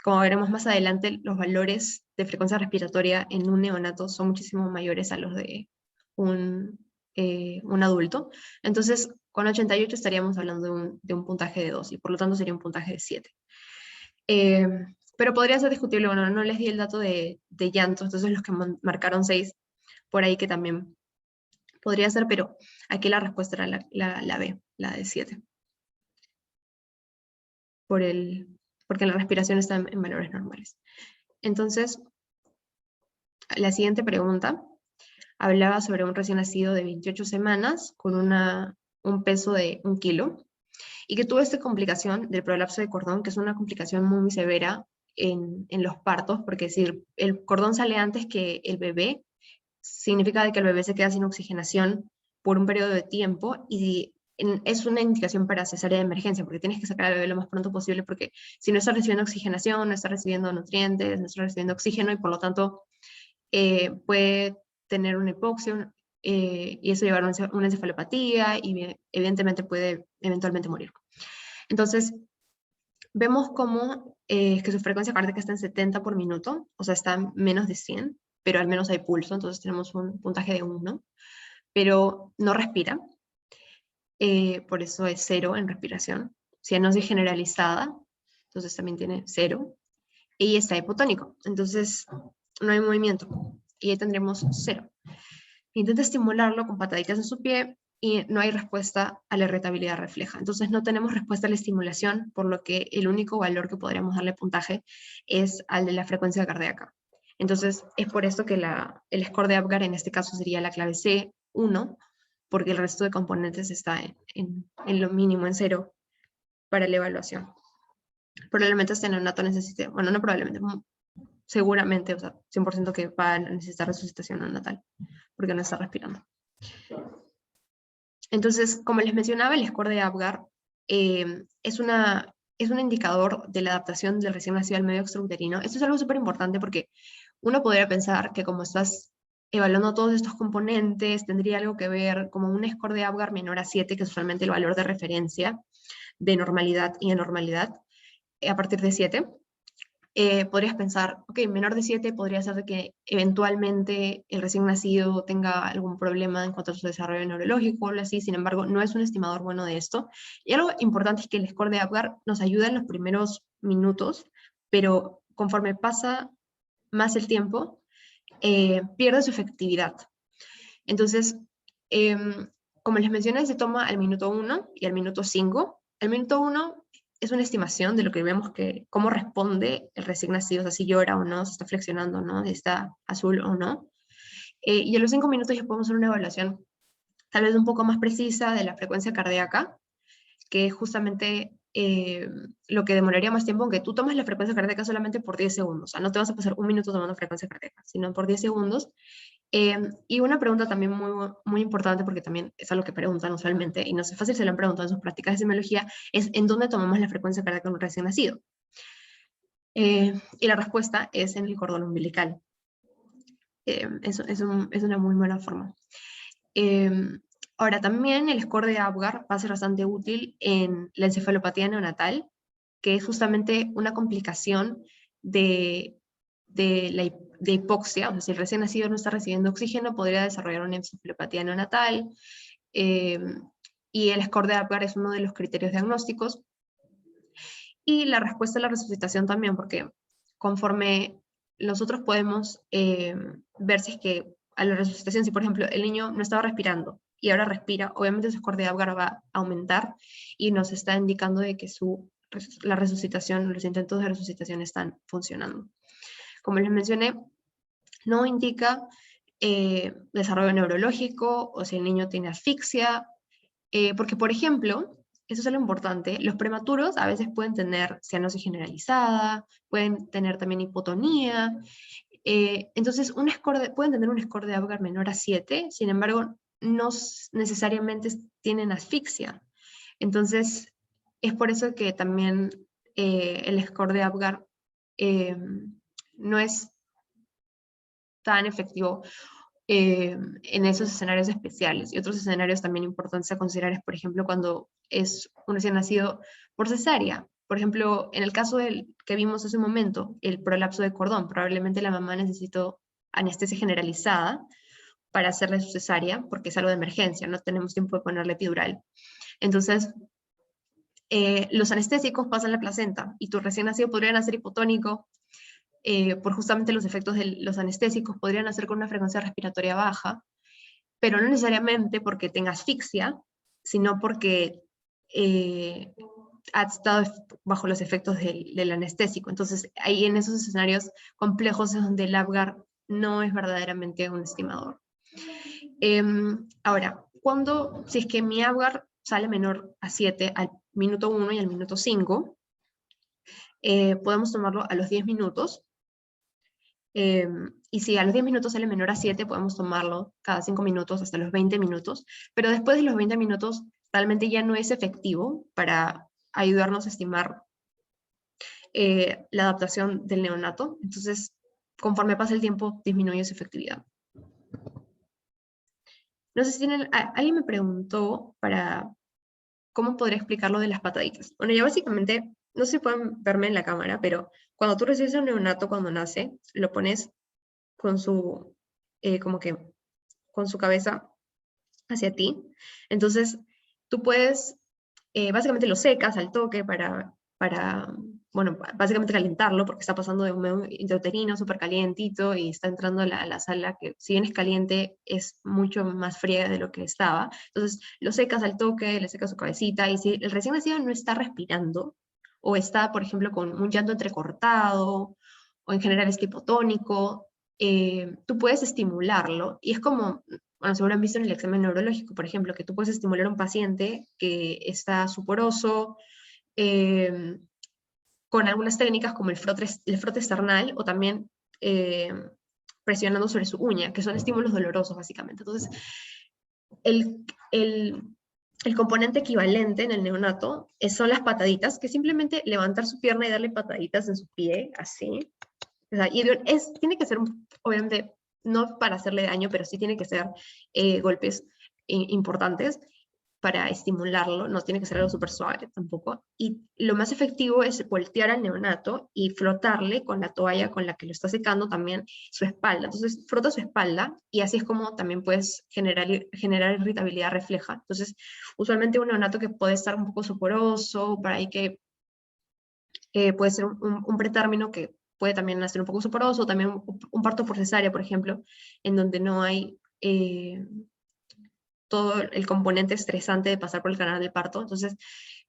Como veremos más adelante, los valores de frecuencia respiratoria en un neonato son muchísimo mayores a los de un adulto. Entonces, con 88 estaríamos hablando de un puntaje de 2, y por lo tanto sería un puntaje de 7. Pero podría ser discutible, bueno, no les di el dato de llanto, entonces los que marcaron 6, por ahí que también podría ser, pero aquí la respuesta era la B, la de 7. Porque la respiración está en valores normales. Entonces, la siguiente pregunta hablaba sobre un recién nacido de 28 semanas con un peso de 1 kilo, y que tuvo esta complicación del prolapso de cordón, que es una complicación muy severa en los partos, porque si el cordón sale antes que el bebé, significa de que el bebé se queda sin oxigenación por un periodo de tiempo, y es una indicación para cesárea de emergencia, porque tienes que sacar al bebé lo más pronto posible, porque si no está recibiendo oxigenación, no está recibiendo nutrientes, no está recibiendo oxígeno, y por lo tanto puede tener una hipoxia, y eso llevar a una encefalopatía, y evidentemente puede eventualmente morir. Entonces, vemos cómo que su frecuencia cardíaca está en 70 por minuto, o sea, está menos de 100, pero al menos hay pulso, entonces tenemos un puntaje de 1, pero no respira, por eso es 0 en respiración. Cianosis generalizada, entonces también tiene 0, y está hipotónico, entonces no hay movimiento, y ahí tendremos 0. Intenta estimularlo con pataditas en su pie, y no hay respuesta a la irritabilidad refleja. Entonces no tenemos respuesta a la estimulación, por lo que el único valor que podríamos darle puntaje es al de la frecuencia cardíaca. Entonces es por esto que el score de Apgar en este caso sería la clave C1, porque el resto de componentes está en lo mínimo, en 0, para la evaluación. Probablemente este neonato necesite, bueno, no probablemente, seguramente, o sea, 100% que va a necesitar resucitación neonatal, porque no está respirando. Entonces, como les mencionaba, el score de Apgar es un indicador de la adaptación del recién nacido al medio extrauterino. Esto es algo súper importante, porque uno podría pensar que como estás evaluando todos estos componentes, tendría algo que ver como un score de Apgar menor a 7, que es usualmente el valor de referencia de normalidad y anormalidad, a partir de 7. Podrías pensar, ok, menor de 7 podría ser de que eventualmente el recién nacido tenga algún problema en cuanto a su desarrollo neurológico o algo así. Sin embargo, no es un estimador bueno de esto. Y algo importante es que el score de Apgar nos ayuda en los primeros minutos, pero conforme pasa más el tiempo, pierde su efectividad. Entonces, como les mencioné, se toma al minuto 1 y al minuto 5. Al minuto 1 es una estimación de lo que vemos, que cómo responde el recién nacido, o sea, si llora o no, si está flexionando o no, si está azul o no. Y a los 5 minutos ya podemos hacer una evaluación tal vez un poco más precisa de la frecuencia cardíaca, que es justamente lo que demoraría más tiempo, aunque tú tomas la frecuencia cardíaca solamente por 10 segundos. O sea, no te vas a pasar un minuto tomando frecuencia cardíaca, sino por 10 segundos. Y una pregunta también muy, muy importante, porque también es algo que preguntan usualmente, y no sé fácil se lo han preguntado en sus prácticas de semiología, es ¿en dónde tomamos la frecuencia cardíaca en un recién nacido? Y la respuesta es en el cordón umbilical. Es una muy buena forma. Ahora, también el score de Apgar va a ser bastante útil en la encefalopatía neonatal, que es justamente una complicación de hipoxia. O sea, si el recién nacido no está recibiendo oxígeno, podría desarrollar una encefalopatía neonatal. Y el score de Apgar es uno de los criterios diagnósticos. Y la respuesta a la resucitación también, porque conforme nosotros podemos ver si es que a la resucitación, si por ejemplo el niño no estaba respirando y ahora respira, obviamente su score de Apgar va a aumentar y nos está indicando de que la resucitación, los intentos de resucitación están funcionando. Como les mencioné, no indica desarrollo neurológico o si el niño tiene asfixia, porque por ejemplo, eso es algo importante, los prematuros a veces pueden tener cianosis generalizada, pueden tener también hipotonía, entonces pueden tener un score de Apgar menor a 7, sin embargo, no necesariamente tienen asfixia. Entonces, es por eso que también el score de Apgar no es tan efectivo en esos escenarios especiales. Y otros escenarios también importantes a considerar es, por ejemplo, cuando es un recién nacido por cesárea. Por ejemplo, en el caso que vimos hace un momento, el prolapso de cordón, probablemente la mamá necesitó anestesia generalizada para hacerle su cesárea, porque es algo de emergencia, no tenemos tiempo de ponerle epidural. Entonces, los anestésicos pasan la placenta y tu recién nacido podría nacer hipotónico por justamente los efectos de los anestésicos, podrían hacer con una frecuencia respiratoria baja, pero no necesariamente porque tenga asfixia, sino porque ha estado bajo los efectos del anestésico. Entonces, ahí en esos escenarios complejos es donde el Apgar no es verdaderamente un estimador. Ahora, si es que mi Apgar sale menor a 7 al minuto 1 y al minuto 5, podemos tomarlo a los 10 minutos. Y si a los 10 minutos sale menor a 7, podemos tomarlo cada 5 minutos hasta los 20 minutos, pero después de los 20 minutos realmente ya no es efectivo para ayudarnos a estimar la adaptación del neonato. Entonces, conforme pasa el tiempo, disminuye su efectividad. No sé si alguien me preguntó para cómo podría explicar lo de las pataditas. Bueno, ya básicamente, no sé si pueden verme en la cámara, pero cuando tú recibes a un neonato cuando nace, lo pones con su, como que, con su cabeza hacia ti. Entonces, tú puedes, básicamente lo secas al toque bueno, básicamente calentarlo, porque está pasando de un intrauterino súper calientito y está entrando a la sala que, si bien es caliente, es mucho más fría de lo que estaba. Entonces, lo secas al toque, le secas su cabecita, y si el recién nacido no está respirando, o está, por ejemplo, con un llanto entrecortado, o en general es hipotónico, tú puedes estimularlo, y es como, bueno, seguro han visto en el examen neurológico, por ejemplo, que tú puedes estimular a un paciente que está suporoso, con algunas técnicas como el frote esternal, o también presionando sobre su uña, que son estímulos dolorosos básicamente. Entonces, el, el, el componente equivalente en el neonato son las pataditas, que simplemente levantar su pierna y darle pataditas en su pie, así. O sea, y tiene que ser, obviamente, no para hacerle daño, pero sí tiene que ser golpes importantes para estimularlo, no tiene que ser algo súper suave tampoco. Y lo más efectivo es voltear al neonato y frotarle con la toalla con la que lo está secando también su espalda. Entonces, frota su espalda y así es como también puedes generar irritabilidad refleja. Entonces, usualmente un neonato que puede estar un poco soporoso, para ahí que puede ser un pretérmino que puede también nacer un poco soporoso, también un parto por cesárea, por ejemplo, en donde no hay todo el componente estresante de pasar por el canal del parto. Entonces,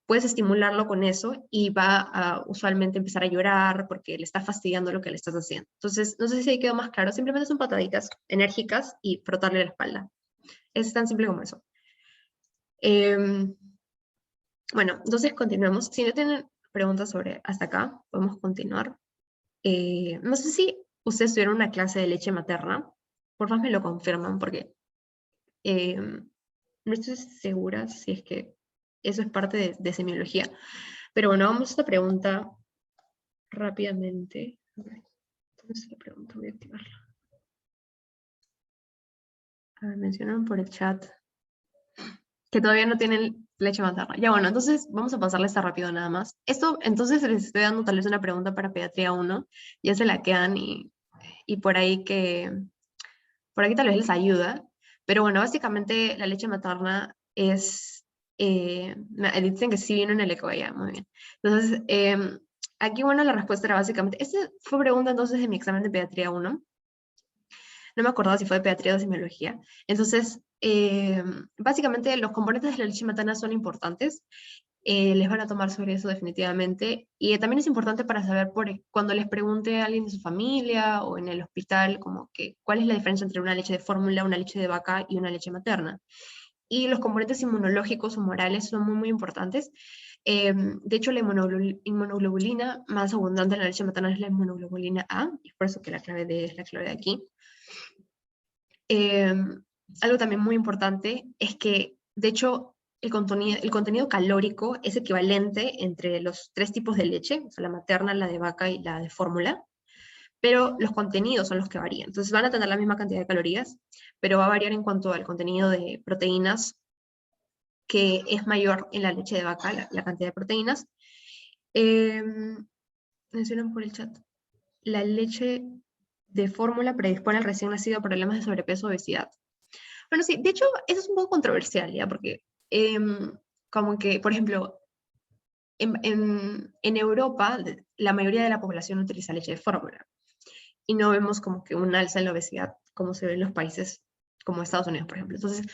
puedes estimularlo con eso y va a usualmente empezar a llorar porque le está fastidiando lo que le estás haciendo. Entonces, no sé si ahí quedó más claro, simplemente son pataditas enérgicas y frotarle la espalda. Es tan simple como eso. Bueno, entonces continuamos. Si no tienen preguntas sobre hasta acá, podemos continuar. No sé si ustedes tuvieron una clase de leche materna. Por favor me lo confirman porque no estoy segura si es que eso es parte de semiología. Pero bueno, vamos a esta pregunta rápidamente. A ver, ¿dónde está la pregunta? Voy a activarla. A ver, mencionaron por el chat que todavía no tienen leche materna. Ya bueno, entonces vamos a pasarle esta rápido nada más. Esto, entonces les estoy dando tal vez una pregunta para pediatría 1, ya se la quedan y por ahí tal vez les ayuda. Pero bueno, básicamente la leche materna es, dicen que sí vino en el eco, ya, muy bien. Entonces, aquí bueno, la respuesta era básicamente, esta fue pregunta entonces de mi examen de pediatría 1. No me acordaba si fue de pediatría o de semiología. Entonces, básicamente los componentes de la leche materna son importantes. Les van a tomar sobre eso definitivamente. Y también es importante para saber cuando les pregunte a alguien de su familia o en el hospital, como que cuál es la diferencia entre una leche de fórmula, una leche de vaca y una leche materna. Y los componentes inmunológicos humorales son muy, muy importantes. De hecho, la inmunoglobulina más abundante en la leche materna es la inmunoglobulina A, y por eso que la clave D es la clave de aquí. Algo también muy importante es que, de hecho, el contenido calórico es equivalente entre los 3 tipos de leche, o sea, la materna, la de vaca y la de fórmula, pero los contenidos son los que varían. Entonces van a tener la misma cantidad de calorías, pero va a variar en cuanto al contenido de proteínas, que es mayor en la leche de vaca, la cantidad de proteínas. Mencionan por el chat, la leche de fórmula predispone al recién nacido a problemas de sobrepeso o obesidad. Bueno, sí, de hecho, eso es un poco controversial, ¿ya? Porque, como que, por ejemplo, en Europa, la mayoría de la población utiliza leche de fórmula. Y no vemos como que un alza en la obesidad, como se ve en los países como Estados Unidos, por ejemplo. Entonces,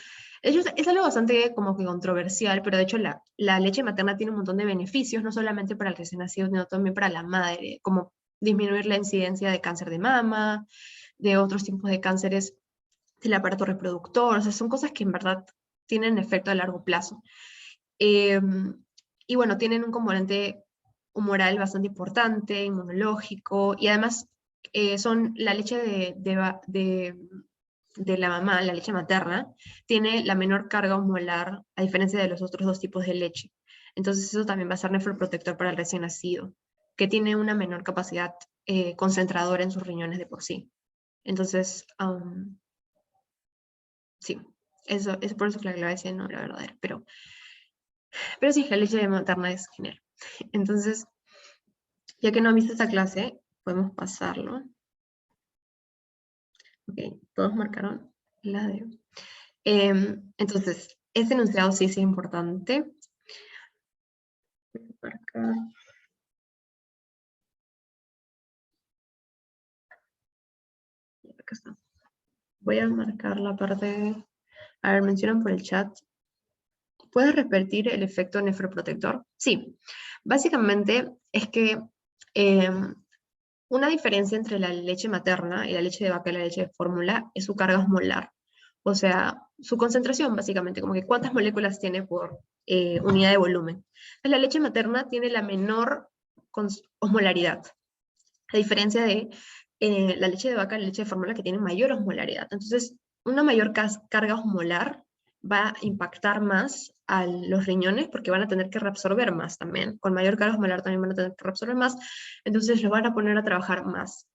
es algo bastante como que controversial, pero de hecho la leche materna tiene un montón de beneficios, no solamente para el recién nacido, sino también para la madre, como disminuir la incidencia de cáncer de mama, de otros tipos de cánceres del aparato reproductor, o sea, son cosas que en verdad tienen efecto a largo plazo. Y bueno, tienen un componente humoral bastante importante, inmunológico, y además son la leche de la mamá, la leche materna, tiene la menor carga osmolar, a diferencia de los otros 2 tipos de leche. Entonces eso también va a ser nefroprotector para el recién nacido, que tiene una menor capacidad concentradora en sus riñones de por sí. Entonces, sí, eso es por eso que la clave C no era verdadera, pero sí, la leche materna es genial. Entonces, ya que no han visto esta clase, podemos pasarlo. Ok, todos marcaron la D. Entonces, este enunciado sí es importante. Voy a marcar. Acá está. Voy a marcar la parte. A ver, mencionan por el chat. ¿Puedes repetir el efecto nefroprotector? Sí. Básicamente es que una diferencia entre la leche materna y la leche de vaca y la leche de fórmula es su carga osmolar. O sea, su concentración, básicamente, como que cuántas moléculas tiene por unidad de volumen. La leche materna tiene la menor osmolaridad, a diferencia de la leche de vaca y la leche de fórmula que tienen mayor osmolaridad. Entonces, una mayor carga osmolar va a impactar más a los riñones porque van a tener que reabsorber más también. Con mayor carga osmolar también van a tener que reabsorber más, entonces los van a poner a trabajar más.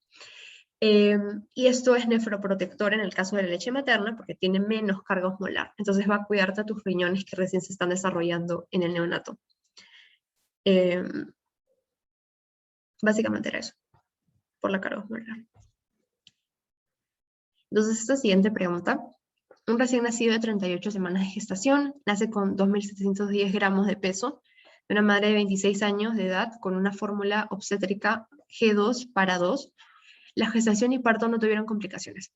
Y esto es nefroprotector en el caso de la leche materna porque tiene menos carga osmolar. Entonces va a cuidarte a tus riñones que recién se están desarrollando en el neonato. Básicamente era eso, por la carga osmolar. Entonces, esta siguiente pregunta. Un recién nacido de 38 semanas de gestación nace con 2.710 gramos de peso de una madre de 26 años de edad con una fórmula obstétrica G2 para 2. La gestación y parto no tuvieron complicaciones.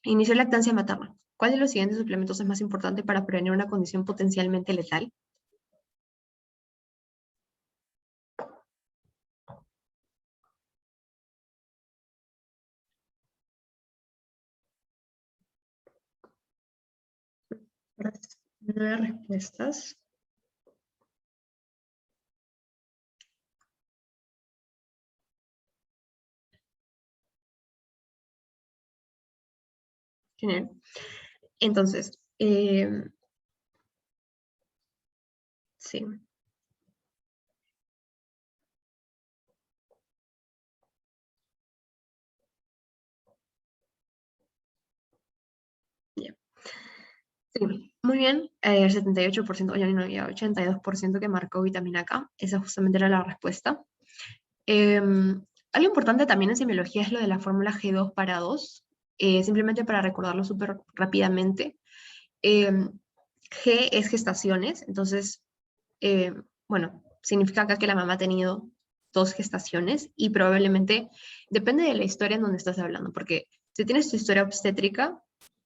Inició lactancia materna. ¿Cuál de los siguientes suplementos es más importante para prevenir una condición potencialmente letal? Nueve respuestas. Genial. Entonces, sí. Sí, muy bien. El 78%, ya no había 82% que marcó vitamina K. Esa justamente era la respuesta. Algo importante también en semiología es lo de la fórmula G2 para 2. Simplemente para recordarlo súper rápidamente. Em, G es gestaciones, entonces, bueno, significa acá que la mamá ha tenido 2 gestaciones y probablemente depende de la historia en donde estás hablando, porque si tienes tu historia obstétrica,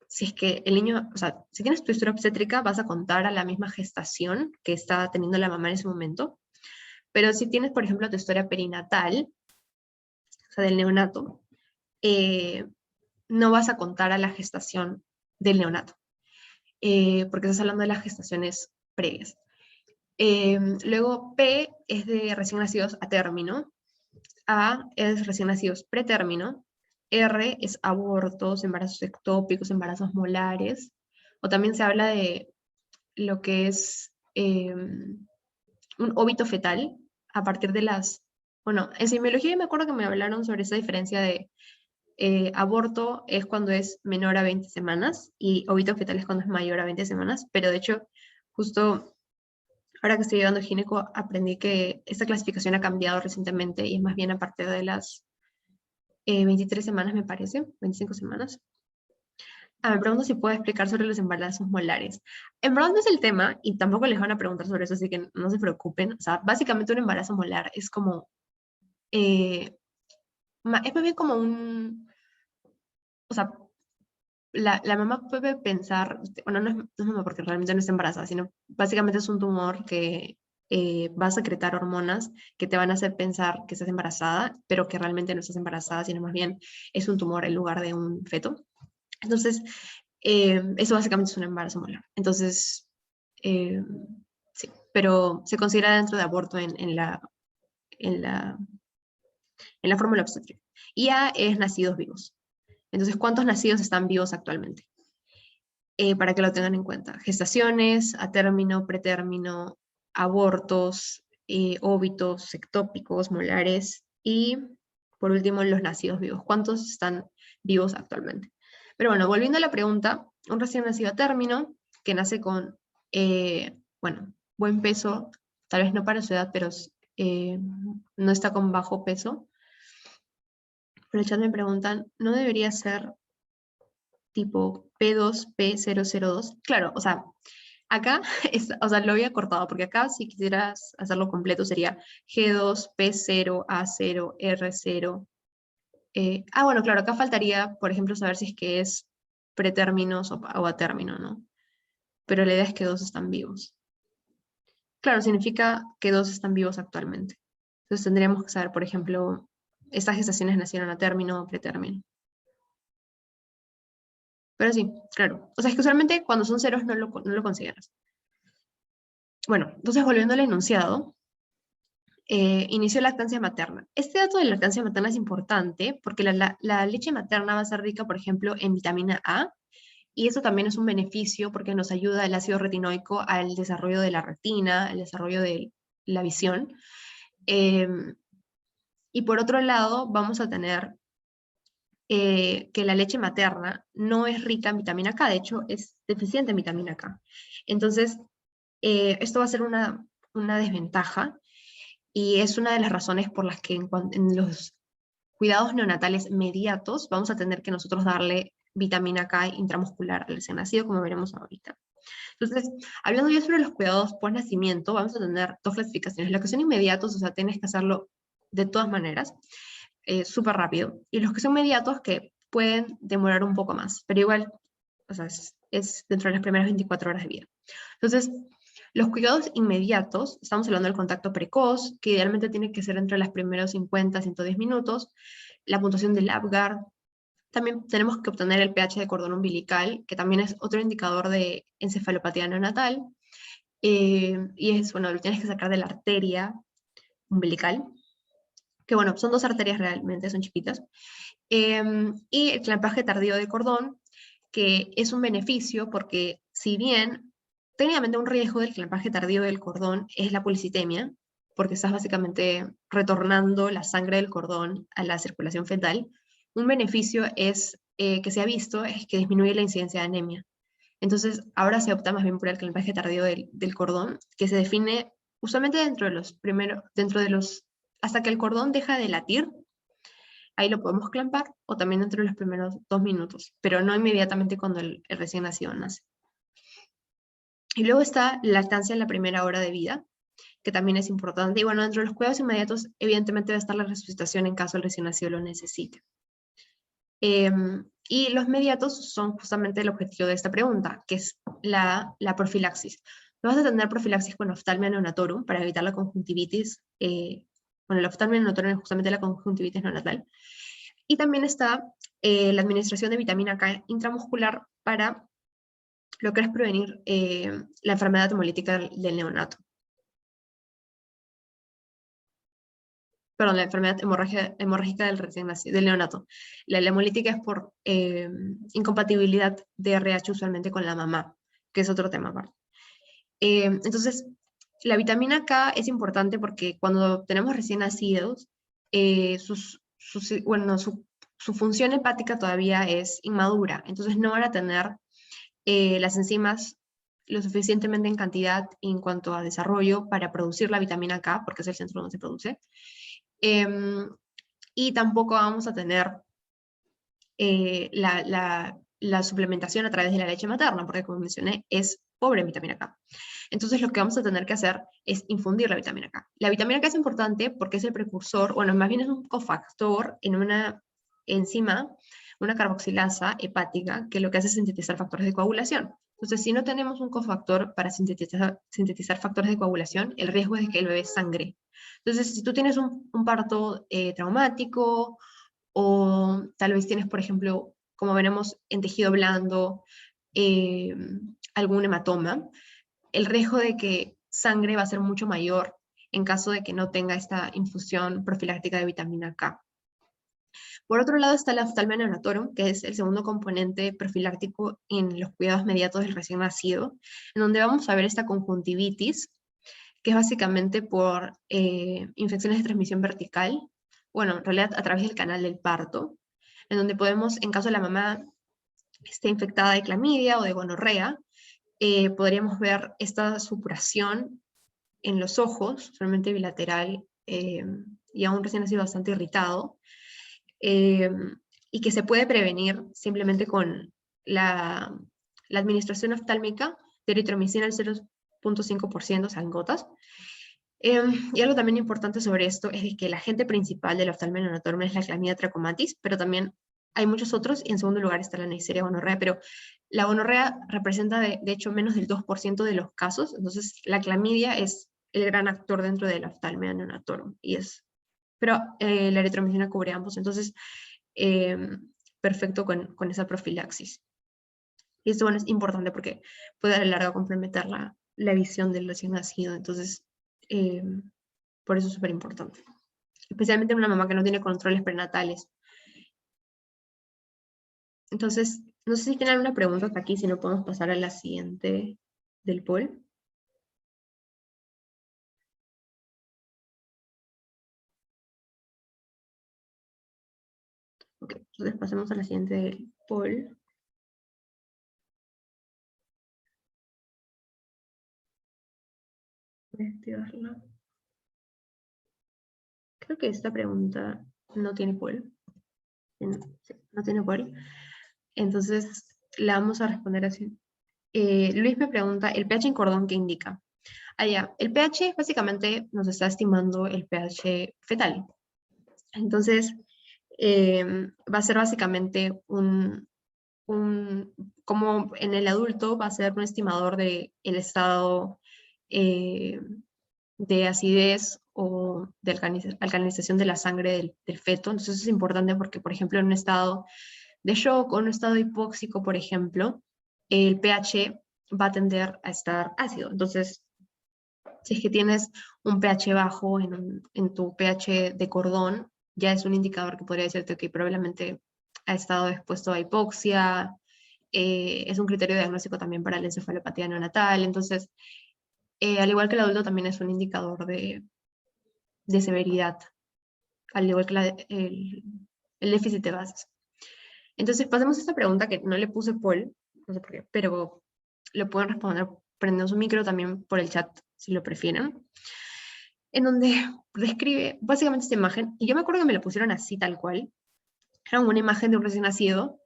si es que el niño, o sea, si tienes tu historia obstétrica, vas a contar a la misma gestación que está teniendo la mamá en ese momento, pero si tienes, por ejemplo, tu historia perinatal, o sea, del neonato, eh, no vas a contar a la gestación del neonato, porque estás hablando de las gestaciones previas. Luego P es de recién nacidos a término, A es recién nacidos pretérmino, R es abortos, embarazos ectópicos, embarazos molares, o también se habla de lo que es un óbito fetal a partir de las... Bueno, en semiología me acuerdo que me hablaron sobre esa diferencia de aborto es cuando es menor a 20 semanas y óbito fetal es cuando es mayor a 20 semanas, pero de hecho, justo ahora que estoy llevando gineco, aprendí que esta clasificación ha cambiado recientemente y es más bien a partir de las 23 semanas, me parece, 25 semanas. Me pregunto si puedo explicar sobre los embarazos molares. En verdad no es el tema y tampoco les van a preguntar sobre eso, así que no se preocupen. O sea, básicamente un embarazo molar es como, eh, es más bien como un, o sea, la mamá puede pensar, bueno, no es mamá porque realmente no está embarazada, sino básicamente es un tumor que va a secretar hormonas que te van a hacer pensar que estás embarazada, pero que realmente no estás embarazada, sino más bien es un tumor en lugar de un feto. Entonces, eso básicamente es un embarazo molar. Entonces, eh, sí, pero se considera dentro de aborto en la, en la fórmula obstétrica. Y A es nacidos vivos. Entonces, ¿cuántos nacidos están vivos actualmente? Para que lo tengan en cuenta. Gestaciones, a término, pretérmino, abortos, óbitos, ectópicos, molares y, por último, los nacidos vivos. ¿Cuántos están vivos actualmente? Pero bueno, volviendo a la pregunta, un recién nacido a término que nace con, bueno, buen peso, tal vez no para su edad, pero no está con bajo peso. Por el chat me preguntan, ¿no debería ser tipo P2P002? Claro, o sea, acá, o sea, lo había cortado, porque acá si quisieras hacerlo completo sería G2P0A0R0. Bueno, claro, acá faltaría, por ejemplo, saber si es que es pretérminos o a término, ¿no? Pero la idea es que dos están vivos. Claro, significa que dos están vivos actualmente. Entonces tendríamos que saber, por ejemplo, estas gestaciones nacieron a término o pretérmino. Pero sí, claro. O sea, es que usualmente cuando son ceros no lo consideras. Bueno, entonces volviendo al enunciado, inició lactancia materna. Este dato de lactancia materna es importante porque la leche materna va a ser rica, por ejemplo, en vitamina A, y eso también es un beneficio porque nos ayuda el ácido retinoico al desarrollo de la retina, al desarrollo de la visión. Y por otro lado, vamos a tener que la leche materna no es rica en vitamina K, de hecho es deficiente en vitamina K. Entonces, esto va a ser una desventaja y es una de las razones por las que en los cuidados neonatales mediatos vamos a tener que nosotros darle vitamina K intramuscular al recién nacido, como veremos ahorita. Entonces, hablando ya sobre los cuidados post nacimiento, vamos a tener dos clasificaciones. Los que son inmediatos, o sea, tienes que hacerlo de todas maneras, súper rápido, y los que son mediatos que pueden demorar un poco más, pero igual, o sea, es dentro de las primeras 24 horas de vida. Entonces, los cuidados inmediatos, estamos hablando del contacto precoz, que idealmente tiene que ser entre los primeros 50 a 110 minutos, la puntuación del Apgar, también tenemos que obtener el pH de cordón umbilical, que también es otro indicador de encefalopatía neonatal, y es, bueno, lo tienes que sacar de la arteria umbilical, que bueno, son dos arterias realmente, son chiquitas, y el clampaje tardío de cordón, que es un beneficio porque si bien técnicamente un riesgo del clampaje tardío del cordón es la policitemia, porque estás básicamente retornando la sangre del cordón a la circulación fetal, un beneficio es que se ha visto es que disminuye la incidencia de anemia. Entonces, ahora se opta más bien por el clambaje tardío del cordón, que se define usualmente hasta que el cordón deja de latir, ahí lo podemos clampar, o también dentro de los primeros 2 minutos, pero no inmediatamente cuando el recién nacido nace. Y luego está la lactancia en la primera hora de vida, que también es importante. Y bueno, dentro de los cuidados inmediatos, evidentemente va a estar la resucitación en caso el recién nacido lo necesite. Y los mediatos son justamente el objetivo de esta pregunta, que es la profilaxis. Vas a tener profilaxis con oftalmia neonatorum para evitar la conjuntivitis. Bueno, la oftalmia neonatorum es justamente la conjuntivitis neonatal. Y también está la administración de vitamina K intramuscular para lo que es prevenir la enfermedad hemolítica del neonato. Perdón, la enfermedad hemorrágica del recién nacido, del neonato. La hemolítica es por incompatibilidad de RH usualmente con la mamá, que es otro tema aparte. Entonces, la vitamina K es importante porque cuando tenemos recién nacidos, su función hepática todavía es inmadura, entonces no van a tener las enzimas lo suficientemente en cantidad en cuanto a desarrollo para producir la vitamina K, porque es el centro donde se produce. Y tampoco vamos a tener la suplementación a través de la leche materna, porque como mencioné, es pobre en vitamina K. Entonces lo que vamos a tener que hacer es infundir la vitamina K. La vitamina K es importante porque es el precursor, bueno, más bien es un cofactor en una enzima, una carboxilasa hepática, que lo que hace es sintetizar factores de coagulación. Entonces, si no tenemos un cofactor para sintetizar factores de coagulación, el riesgo es de que el bebé sangre. Entonces, si tú tienes un parto traumático, o tal vez tienes, por ejemplo, como veremos en tejido blando, algún hematoma, el riesgo de que sangre va a ser mucho mayor en caso de que no tenga esta infusión profiláctica de vitamina K. Por otro lado está la oftalmia neonatorum, que es el segundo componente profiláctico en los cuidados mediatos del recién nacido, en donde vamos a ver esta conjuntivitis, que es básicamente por infecciones de transmisión vertical, bueno, en realidad a través del canal del parto, en donde podemos, en caso de la mamá esté infectada de clamidia o de gonorrea, podríamos ver esta supuración en los ojos, solamente bilateral, y aún recién nacido bastante irritado, y que se puede prevenir simplemente con la administración oftálmica de eritromicina al 0.5%, o sea, en gotas. Y algo también importante sobre esto es que el agente principal de la oftalmia neonatal es la Chlamydia trachomatis, pero también hay muchos otros, y en segundo lugar está la Neisseria gonorrea, pero la gonorrea representa de hecho menos del 2% de los casos, entonces la clamidia es el gran actor dentro de la oftalmia neonatorum, pero la eritromicina cubre ambos, entonces perfecto con esa profilaxis. Y esto, bueno, es importante porque puede a la larga complementar la visión del recién nacido, entonces por eso es súper importante. Especialmente en una mamá que no tiene controles prenatales. Entonces, no sé si tienen alguna pregunta hasta aquí, si no podemos pasar a la siguiente del poll. Ok, entonces pasemos a la siguiente del poll. Voy a activarla. Creo que esta pregunta no tiene poll. Sí, no tiene poll. Entonces, la vamos a responder así. Luis me pregunta, ¿el pH en cordón qué indica? Allá, el pH básicamente nos está estimando el pH fetal. Entonces, va a ser básicamente como en el adulto va a ser un estimador del estado de acidez o de alcalinización de la sangre del feto. Entonces es importante porque, por ejemplo, en un estado de shock o en un estado hipóxico, por ejemplo, el pH va a tender a estar ácido. Entonces, si es que tienes un pH bajo en tu pH de cordón, ya es un indicador que podría decirte que probablemente ha estado expuesto a hipoxia. Es un criterio diagnóstico también para la encefalopatía neonatal. Entonces, al igual que el adulto, también es un indicador de severidad, al igual que el déficit de bases. Entonces, pasemos a esta pregunta que no le puse poll, no sé por qué, pero lo pueden responder prendiendo su micro también por el chat, si lo prefieren, en donde describe básicamente esta imagen, y yo me acuerdo que me la pusieron así tal cual, era una imagen de un recién nacido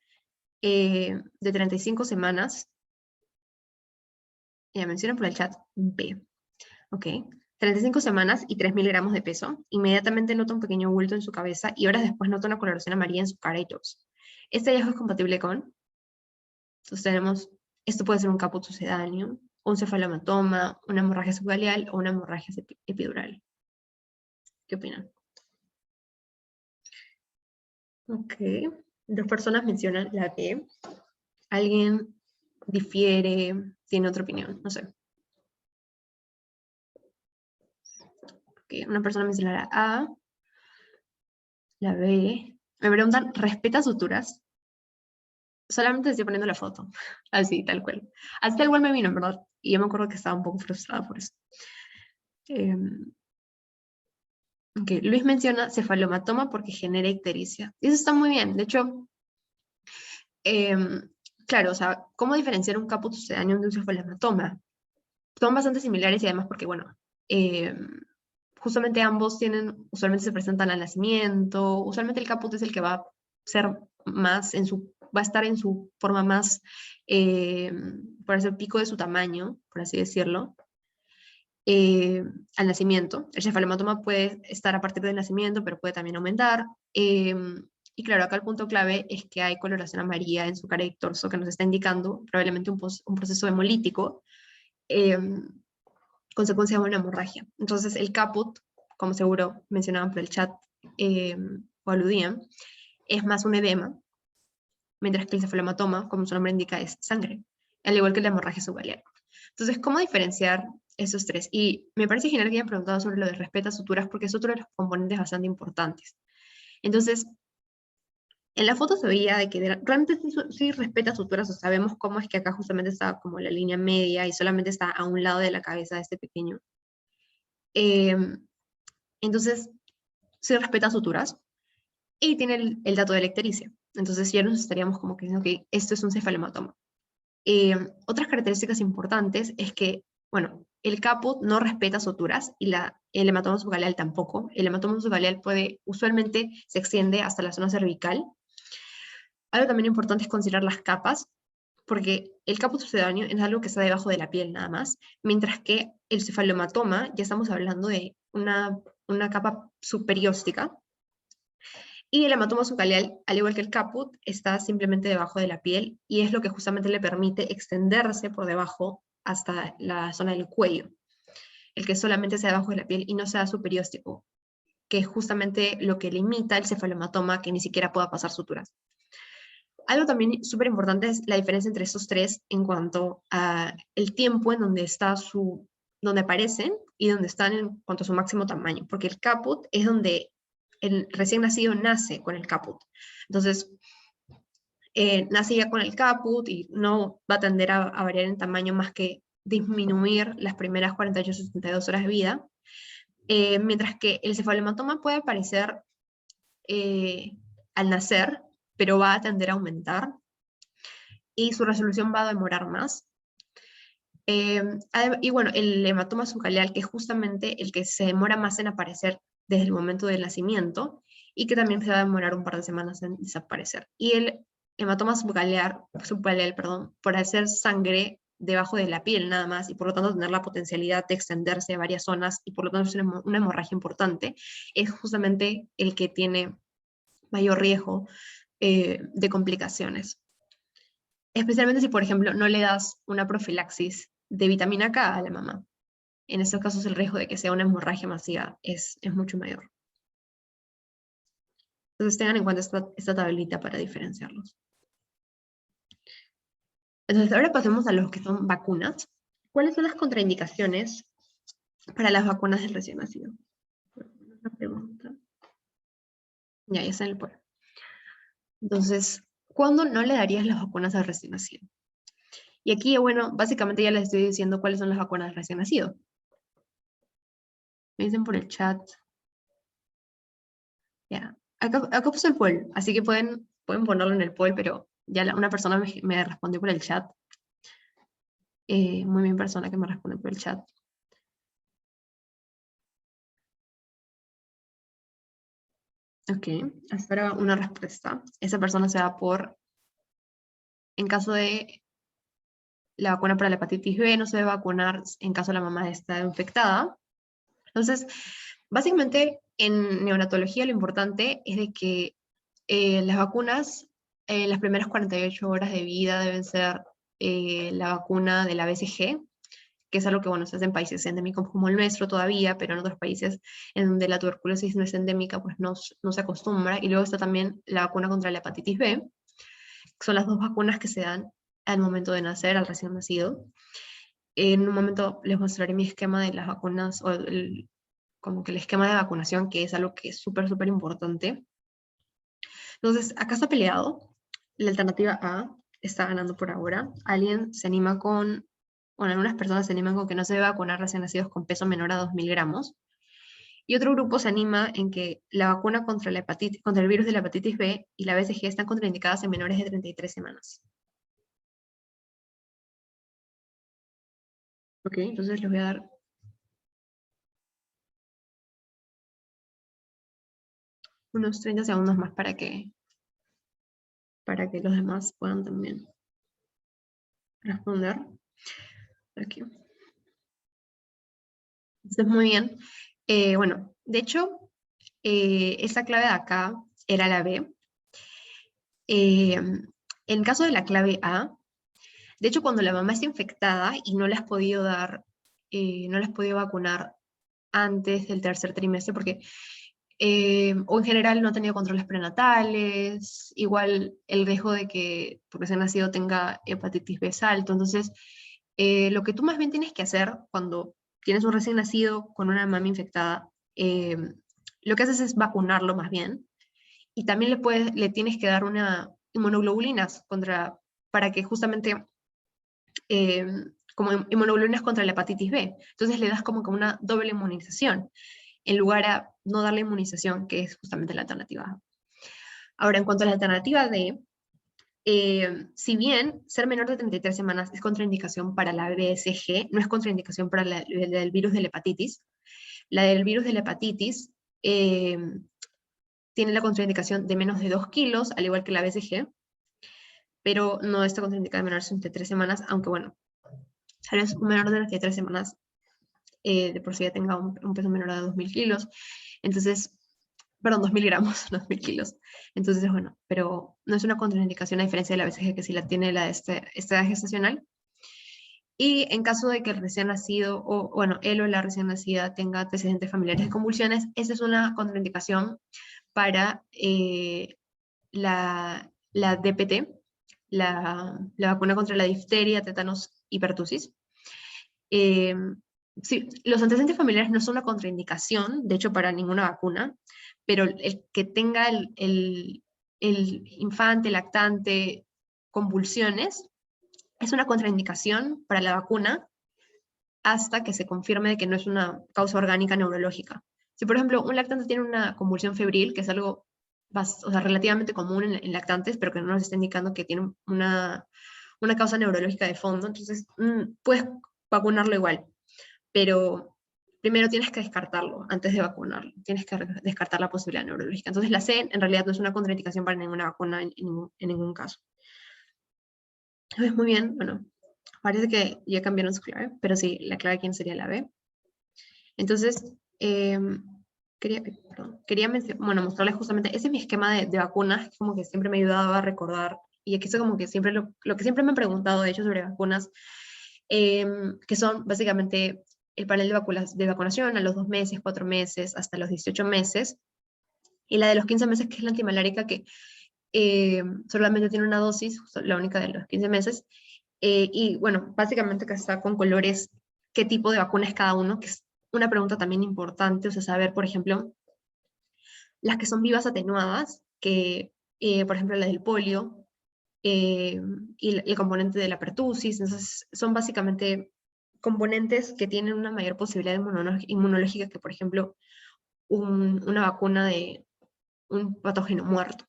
de 35 semanas, ya mencionan por el chat, B, ok, 35 semanas y 3.000 gramos de peso, inmediatamente nota un pequeño bulto en su cabeza y horas después nota una coloración amarilla en su cara y tos. Este hallazgo es compatible con, entonces tenemos, esto puede ser un caput sucedáneo, un cefalomatoma, una hemorragia subgaleal o una hemorragia epidural. ¿Qué opinan? Ok, 2 personas mencionan la B. ¿Alguien difiere, tiene otra opinión? No sé. Okay, una persona menciona la A, la B. Me preguntan, ¿respeta suturas? Solamente estoy poniendo la foto, así, tal cual. Así tal cual me vino, ¿verdad? Y yo me acuerdo que estaba un poco frustrada por eso. Okay. Luis menciona cefalomatoma porque genera ictericia. Y eso está muy bien. De hecho, claro, o sea, ¿cómo diferenciar un caput sucedáneo de un cefalomatoma? Son bastante similares y además porque, bueno, justamente ambos usualmente se presentan al nacimiento, usualmente el caput es el que va a ser más va a estar en su forma más, por ese pico de su tamaño, por así decirlo, al nacimiento. El cefalomatoma puede estar a partir del nacimiento, pero puede también aumentar. Y claro, acá el punto clave es que hay coloración amarilla en su cara y torso que nos está indicando probablemente un proceso hemolítico, consecuencia de una hemorragia. Entonces el caput, como seguro mencionaban por el chat o aludían, es más un edema, mientras que el cefalomatoma, como su nombre indica, es sangre, al igual que la hemorragia subgaleal. Entonces, ¿cómo diferenciar esos tres? Y me parece genial que hayan preguntado sobre lo de respeta suturas, porque es otro de los componentes bastante importantes. Entonces, en la foto se veía de que realmente sí respeta suturas, o sabemos cómo es que acá justamente está como la línea media y solamente está a un lado de la cabeza de este pequeño. Entonces, sí respeta suturas y tiene el dato de la ictericia. Entonces ya nos estaríamos como que diciendo que esto es un cefalomatoma. Otras características importantes es que, bueno, el caput no respeta suturas y el hematoma subgaleal tampoco. El hematoma subgaleal usualmente se extiende hasta la zona cervical. Algo también importante es considerar las capas, porque el caput sucedáneo es algo que está debajo de la piel nada más, mientras que el cefalomatoma ya estamos hablando de una capa superióstica, y el hematoma subgaleal, al igual que el caput, está simplemente debajo de la piel y es lo que justamente le permite extenderse por debajo hasta la zona del cuello. El que solamente sea debajo de la piel y no sea superióstico, que es justamente lo que limita el cefalomatoma que ni siquiera pueda pasar suturas. Algo también súper importante es la diferencia entre estos tres en cuanto a el tiempo en donde aparecen y donde están en cuanto a su máximo tamaño, porque el caput es donde el recién nacido nace con el caput. Entonces, nace ya con el caput y no va a tender a variar en tamaño más que disminuir las primeras 48-72 horas de vida, mientras que el cefalomatoma puede aparecer al nacer, pero va a tender a aumentar y su resolución va a demorar más. Y bueno, el hematoma subgaleal, que es justamente el que se demora más en aparecer desde el momento del nacimiento y que también se va a demorar un par de semanas en desaparecer. Y el hematoma subgaleal, perdón, por hacer sangre debajo de la piel nada más y por lo tanto tener la potencialidad de extenderse a varias zonas y por lo tanto es una hemorragia importante, es justamente el que tiene mayor riesgo de complicaciones. Especialmente si, por ejemplo, no le das una profilaxis de vitamina K a la mamá. En esos casos el riesgo de que sea una hemorragia masiva es mucho mayor. Entonces tengan en cuenta esta tablita para diferenciarlos. Entonces ahora pasemos a los que son vacunas. ¿Cuáles son las contraindicaciones para las vacunas del recién nacido? Una pregunta. Ya está en el pueblo. Entonces, ¿cuándo no le darías las vacunas al recién nacido? Y aquí, bueno, básicamente ya les estoy diciendo cuáles son las vacunas del recién nacido. Me dicen por el chat. Ya. Acá puse el poll, así que pueden ponerlo en el poll, pero ya una persona me respondió por el chat. Muy bien, persona que me responde por el chat. Ok, espera una respuesta. Esa persona se va por, en caso de la vacuna para la hepatitis B, no se debe vacunar en caso la mamá está infectada. Entonces, básicamente en neonatología lo importante es de que las vacunas en las primeras 48 horas de vida deben ser la vacuna de la BCG, que es algo que, bueno, se hace en países endémicos como el nuestro todavía, pero en otros países en donde la tuberculosis no es endémica, pues no se acostumbra. Y luego está también la vacuna contra la hepatitis B, que son las dos vacunas que se dan al momento de nacer, al recién nacido. En un momento les mostraré mi esquema de las vacunas, o como que el esquema de vacunación, que es algo que es súper, súper importante. Entonces, acá está peleado. La alternativa A está ganando por ahora. Alguien se anima con, bueno, algunas personas se animan con que no se debe vacunar recién nacidos con peso menor a 2000 gramos. Y otro grupo se anima en que la vacuna contra, contra el virus de la hepatitis B y la BCG están contraindicadas en menores de 33 semanas. Ok, entonces les voy a dar unos 30 segundos más para que los demás puedan también responder. Aquí. Entonces, muy bien. Bueno, de hecho, esa clave de acá era la B. En caso de la clave A, de hecho, cuando la mamá está infectada y no le has podido dar, no le has podido vacunar antes del tercer trimestre, porque, o en general no ha tenido controles prenatales, igual el riesgo de que por recién nacido tenga hepatitis B es alto. Entonces, lo que tú más bien tienes que hacer cuando tienes un recién nacido con una mami infectada, lo que haces es vacunarlo más bien, y también le tienes que dar una inmunoglobulinas para que justamente, eh, como inmunoglobulinas contra la hepatitis B. Entonces le das como que una doble inmunización, en lugar a no darle inmunización, que es justamente la alternativa A. Ahora, en cuanto a la alternativa D, si bien ser menor de 33 semanas es contraindicación para la BSG, no es contraindicación para la del virus de la hepatitis. La del virus de la hepatitis eh, tiene la contraindicación de menos de 2 kilos, al igual que la BCG, pero no está contraindicada de menor de 33 semanas, aunque bueno, tal vez un menor de 33 semanas de por sí ya tenga un peso menor a 2000 kilos, entonces, perdón, 2000 gramos, no 2000 kilos. Entonces, bueno, pero no es una contraindicación a diferencia de la BCG que sí la tiene esta edad gestacional. Y en caso de que el recién nacido, o bueno, él o la recién nacida tenga antecedentes familiares de convulsiones, esa es una contraindicación para la DPT, la vacuna contra la difteria, tétanos y pertusis. Eh, sí, los antecedentes familiares no son una contraindicación, de hecho, para ninguna vacuna, pero el que tenga el infante, lactante, convulsiones, es una contraindicación para la vacuna hasta que se confirme de que no es una causa orgánica neurológica. Si, por ejemplo, un lactante tiene una convulsión febril, que es algo o sea, relativamente común en lactantes, pero que no nos está indicando que tiene una causa neurológica de fondo, entonces puedes vacunarlo igual, pero primero tienes que descartarlo antes de vacunarlo, tienes que descartar la posibilidad neurológica. Entonces la C en realidad no es una contraindicación para ninguna vacuna en ningún caso. Entonces, muy bien, bueno, parece que ya cambiaron su clave, pero sí, la clave quién sería la B. Entonces, quería bueno, mostrarles justamente, ese es mi esquema de vacunas, que como que siempre me ha ayudado a recordar, y aquí es como que siempre lo que siempre me han preguntado, de hecho, sobre vacunas, que son básicamente el panel de vacunación a los 2 meses, 4 meses, hasta los 18 meses, y la de los 15 meses, que es la antimalárica, que solamente tiene una dosis, la única de los 15 meses, y bueno, básicamente que está con colores, qué tipo de vacuna es cada uno, que es una pregunta también importante, o sea, saber, por ejemplo, las que son vivas atenuadas, que, por ejemplo, la del polio, y el componente de la pertusis, entonces son básicamente componentes que tienen una mayor posibilidad inmunológica que, por ejemplo, una vacuna de un patógeno muerto.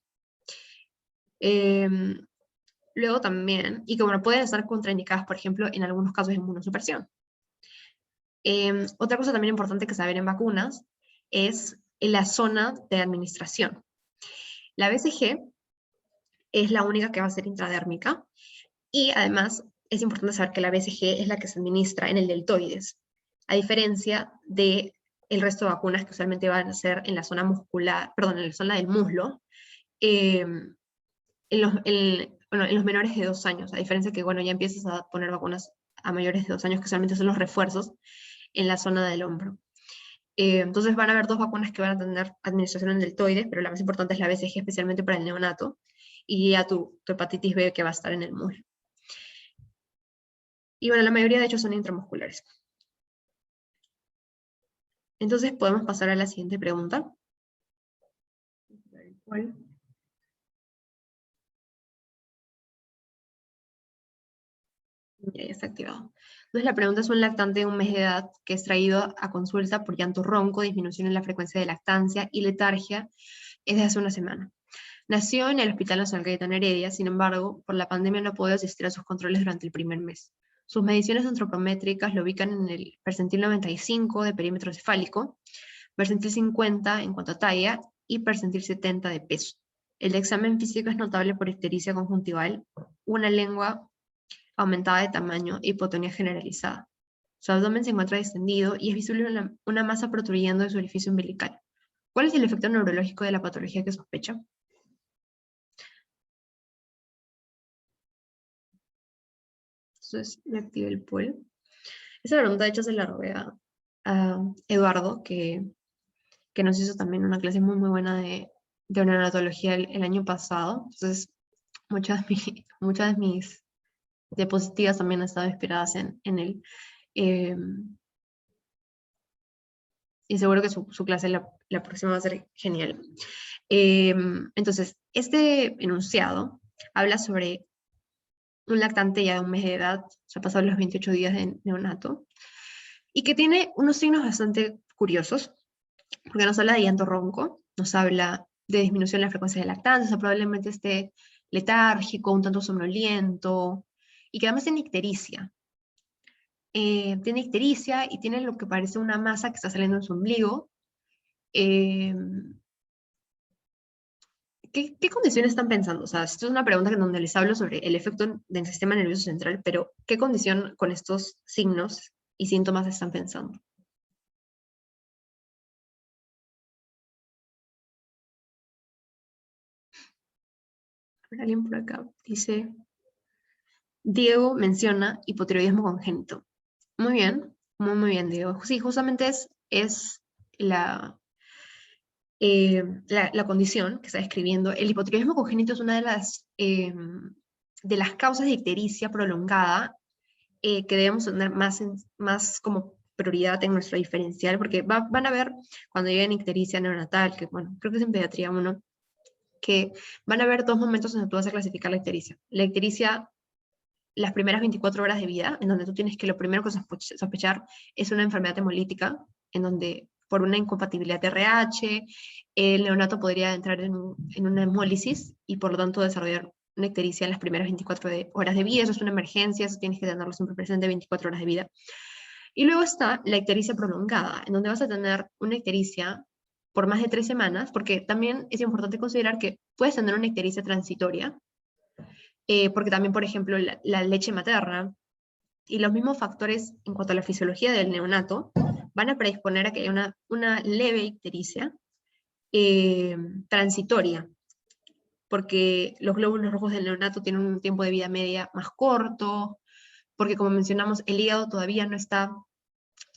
Luego también, y que bueno, pueden estar contraindicadas, por ejemplo, en algunos casos de inmunosupresión. Otra cosa también importante que saber en vacunas es la zona de administración. La BCG es la única que va a ser intradérmica, y además es importante saber que la BCG es la que se administra en el deltoides, a diferencia de el resto de vacunas que usualmente van a ser en la zona muscular, perdón, en la zona del muslo, eh, bueno, en los menores de 2 años, a diferencia que, bueno, ya empiezas a poner vacunas a mayores de 2 años, que usualmente son los refuerzos, en la zona del hombro. Entonces van a haber 2 vacunas que van a tener administración en deltoides, pero la más importante es la BCG, especialmente para el neonato, y ya tu hepatitis B que va a estar en el muslo. Y bueno, la mayoría de hecho son intramusculares. Entonces podemos pasar a la siguiente pregunta. ¿Cuál? Ya está activado. Entonces la pregunta es: un lactante de un mes de edad que es traído a consulta por llanto ronco, disminución en la frecuencia de lactancia y letargia es de hace una semana. Nació en el Hospital Nacional Cayetano Heredia, sin embargo, por la pandemia no pudo asistir a sus controles durante el primer mes. Sus mediciones antropométricas lo ubican en el percentil 95 de perímetro cefálico, percentil 50 en cuanto a talla y percentil 70 de peso. El examen físico es notable por ictericia conjuntival, una lengua aumentada de tamaño e hipotonía generalizada. Su abdomen se encuentra distendido y es visible una masa protruyendo de su orificio umbilical. ¿Cuál es el efecto neurológico de la patología que sospecha? Entonces, le activé el poll. Esa pregunta, de hecho, se la robé a Eduardo, que nos hizo también una clase muy, muy buena de neonatología el año pasado. Entonces, muchas de mis diapositivas también han estado inspiradas en él. Y seguro que su clase la próxima va a ser genial. Entonces, este enunciado habla sobre un lactante ya de un mes de edad, ya pasado los 28 días de neonato, y que tiene unos signos bastante curiosos, porque nos habla de llanto ronco, nos habla de disminución en la frecuencia de lactancia, o sea, probablemente esté letárgico, un tanto somnoliento, y que además tiene ictericia. Tiene ictericia y tiene lo que parece una masa que está saliendo en su ombligo. ¿Qué condiciones están pensando? O sea, esto es una pregunta en donde les hablo sobre el efecto del sistema nervioso central, pero ¿qué condición con estos signos y síntomas están pensando? Alguien por acá dice: Diego menciona hipotiroidismo congénito. Muy bien, muy bien, Diego. Sí, justamente es la condición que está describiendo. El hipotiroidismo congénito es una de las causas de ictericia prolongada que debemos tener más como prioridad en nuestro diferencial, porque van a ver cuando lleguen ictericia neonatal, que bueno, creo que es en pediatría 1, que van a haber 2 momentos en donde tú vas a clasificar la ictericia. La ictericia, las primeras 24 horas de vida, en donde tú tienes que lo primero que sospechar es una enfermedad hemolítica, en donde por una incompatibilidad de RH, el neonato podría entrar en una hemólisis y por lo tanto desarrollar una ictericia en las primeras 24 horas de vida. Eso es una emergencia, eso tienes que tenerlo siempre presente, 24 horas de vida. Y luego está la ictericia prolongada, en donde vas a tener una ictericia por más de 3 semanas, porque también es importante considerar que puedes tener una ictericia transitoria, porque también, por ejemplo, la leche materna y los mismos factores en cuanto a la fisiología del neonato van a predisponer a que haya una leve ictericia transitoria, porque los glóbulos rojos del neonato tienen un tiempo de vida media más corto, porque como mencionamos, el hígado todavía no está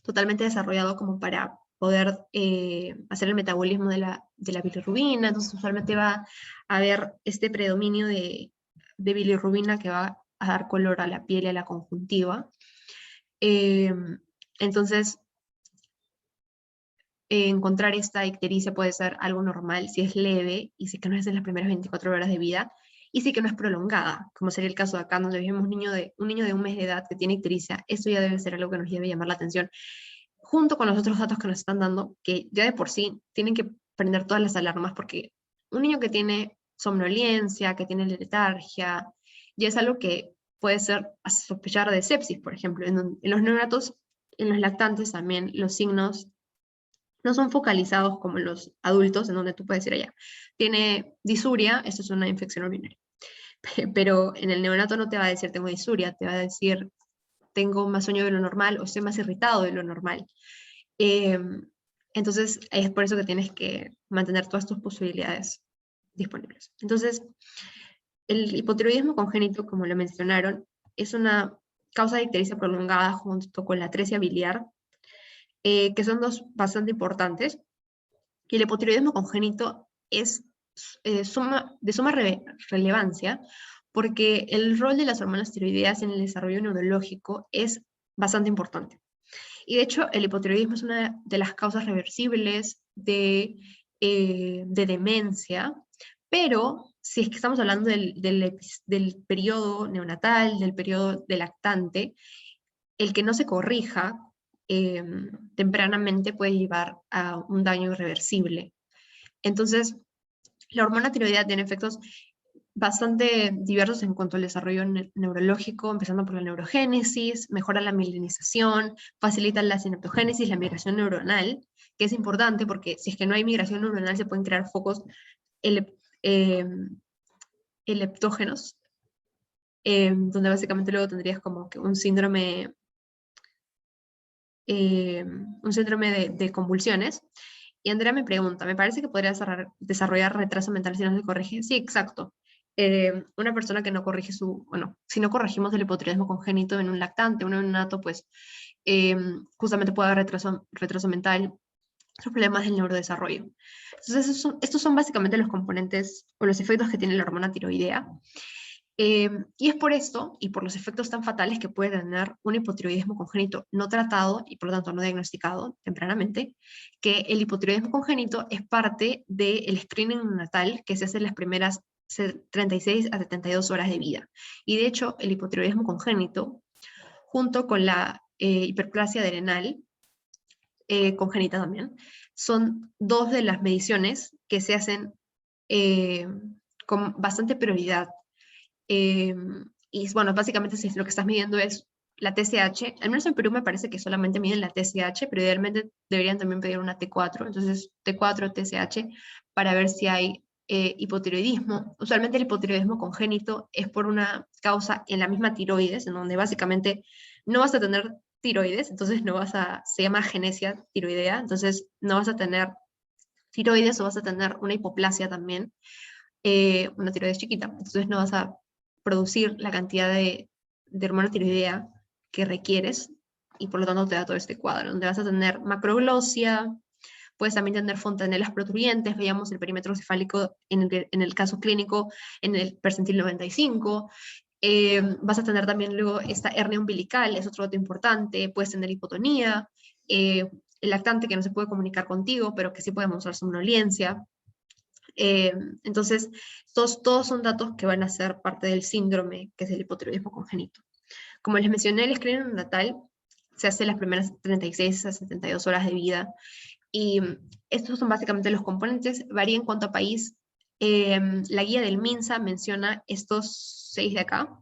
totalmente desarrollado como para poder hacer el metabolismo de la bilirrubina, entonces usualmente va a haber este predominio de bilirrubina que va a dar color a la piel y a la conjuntiva. Entonces, encontrar esta ictericia puede ser algo normal si es leve y si que no es en las primeras 24 horas de vida, y si que no es prolongada, como sería el caso de acá, donde vemos un niño de un mes de edad que tiene ictericia. Esto ya debe ser algo que nos debe llamar la atención, junto con los otros datos que nos están dando, que ya de por sí tienen que prender todas las alarmas, porque un niño que tiene somnolencia, que tiene letargia, y es algo que puede ser a sospechar de sepsis, por ejemplo. En los neonatos, en los lactantes también, los signos no son focalizados como en los adultos, en donde tú puedes decir allá, tiene disuria, esto es una infección urinaria. Pero en el neonato no te va a decir tengo disuria, te va a decir tengo más sueño de lo normal o estoy más irritado de lo normal. Eh, entonces es por eso que tienes que mantener todas tus posibilidades disponibles. Entonces, el hipotiroidismo congénito, como lo mencionaron, es una causa de ictericia prolongada junto con la atresia biliar, que son dos bastante importantes. Y el hipotiroidismo congénito es de suma relevancia porque el rol de las hormonas tiroideas en el desarrollo neurológico es bastante importante. Y de hecho, el hipotiroidismo es una de las causas reversibles de demencia, pero si es que estamos hablando del periodo neonatal, del periodo de lactante, el que no se corrija tempranamente puede llevar a un daño irreversible. Entonces, la hormona tiroidea tiene efectos bastante diversos en cuanto al desarrollo neurológico, empezando por la neurogénesis, mejora la mielinización, facilita la sinaptogénesis, la migración neuronal, que es importante porque si es que no hay migración neuronal se pueden crear focos leptógenos, donde básicamente luego tendrías como que un síndrome de convulsiones. Y Andrea me pregunta, me parece que podría desarrollar retraso mental si no se corrige. Sí, exacto. Una persona que no corrige bueno, si no corregimos el hipotiroidismo congénito en un lactante, un neonato, pues justamente puede haber retraso mental, otros problemas del neurodesarrollo. Entonces, estos son básicamente los componentes o los efectos que tiene la hormona tiroidea. Y es por esto, y por los efectos tan fatales que puede tener un hipotiroidismo congénito no tratado, y por lo tanto no diagnosticado tempranamente, que el hipotiroidismo congénito es parte del screening neonatal que se hace en las primeras 36 a 72 horas de vida. Y de hecho, el hipotiroidismo congénito, junto con la hiperplasia adrenal, congénita también, son dos de las mediciones que se hacen con bastante prioridad. Y bueno, básicamente si lo que estás midiendo es la TSH, al menos en Perú me parece que solamente miden la TSH, pero idealmente deberían también pedir una T4, entonces T4, TSH, para ver si hay hipotiroidismo. Usualmente el hipotiroidismo congénito es por una causa en la misma tiroides, en donde básicamente no vas a tener tiroides, entonces se llama agenesia tiroidea, entonces no vas a tener tiroides o vas a tener una hipoplasia también, una tiroides chiquita, entonces no vas a producir la cantidad de hormona tiroidea que requieres y por lo tanto te da todo este cuadro, donde vas a tener macroglosia, puedes también tener fontanelas protrudientes, veíamos el perímetro cefálico en el caso clínico en el percentil 95, vas a tener también luego esta hernia umbilical, es otro dato importante, puedes tener hipotonía, el lactante que no se puede comunicar contigo, pero que sí puede mostrar somnolencia. Entonces, todos son datos que van a ser parte del síndrome, que es el hipotiroidismo congénito. Como les mencioné, el screening natal se hace las primeras 36 a 72 horas de vida, y estos son básicamente los componentes, varía en cuanto a país. La guía del MINSA menciona estos 6 de acá,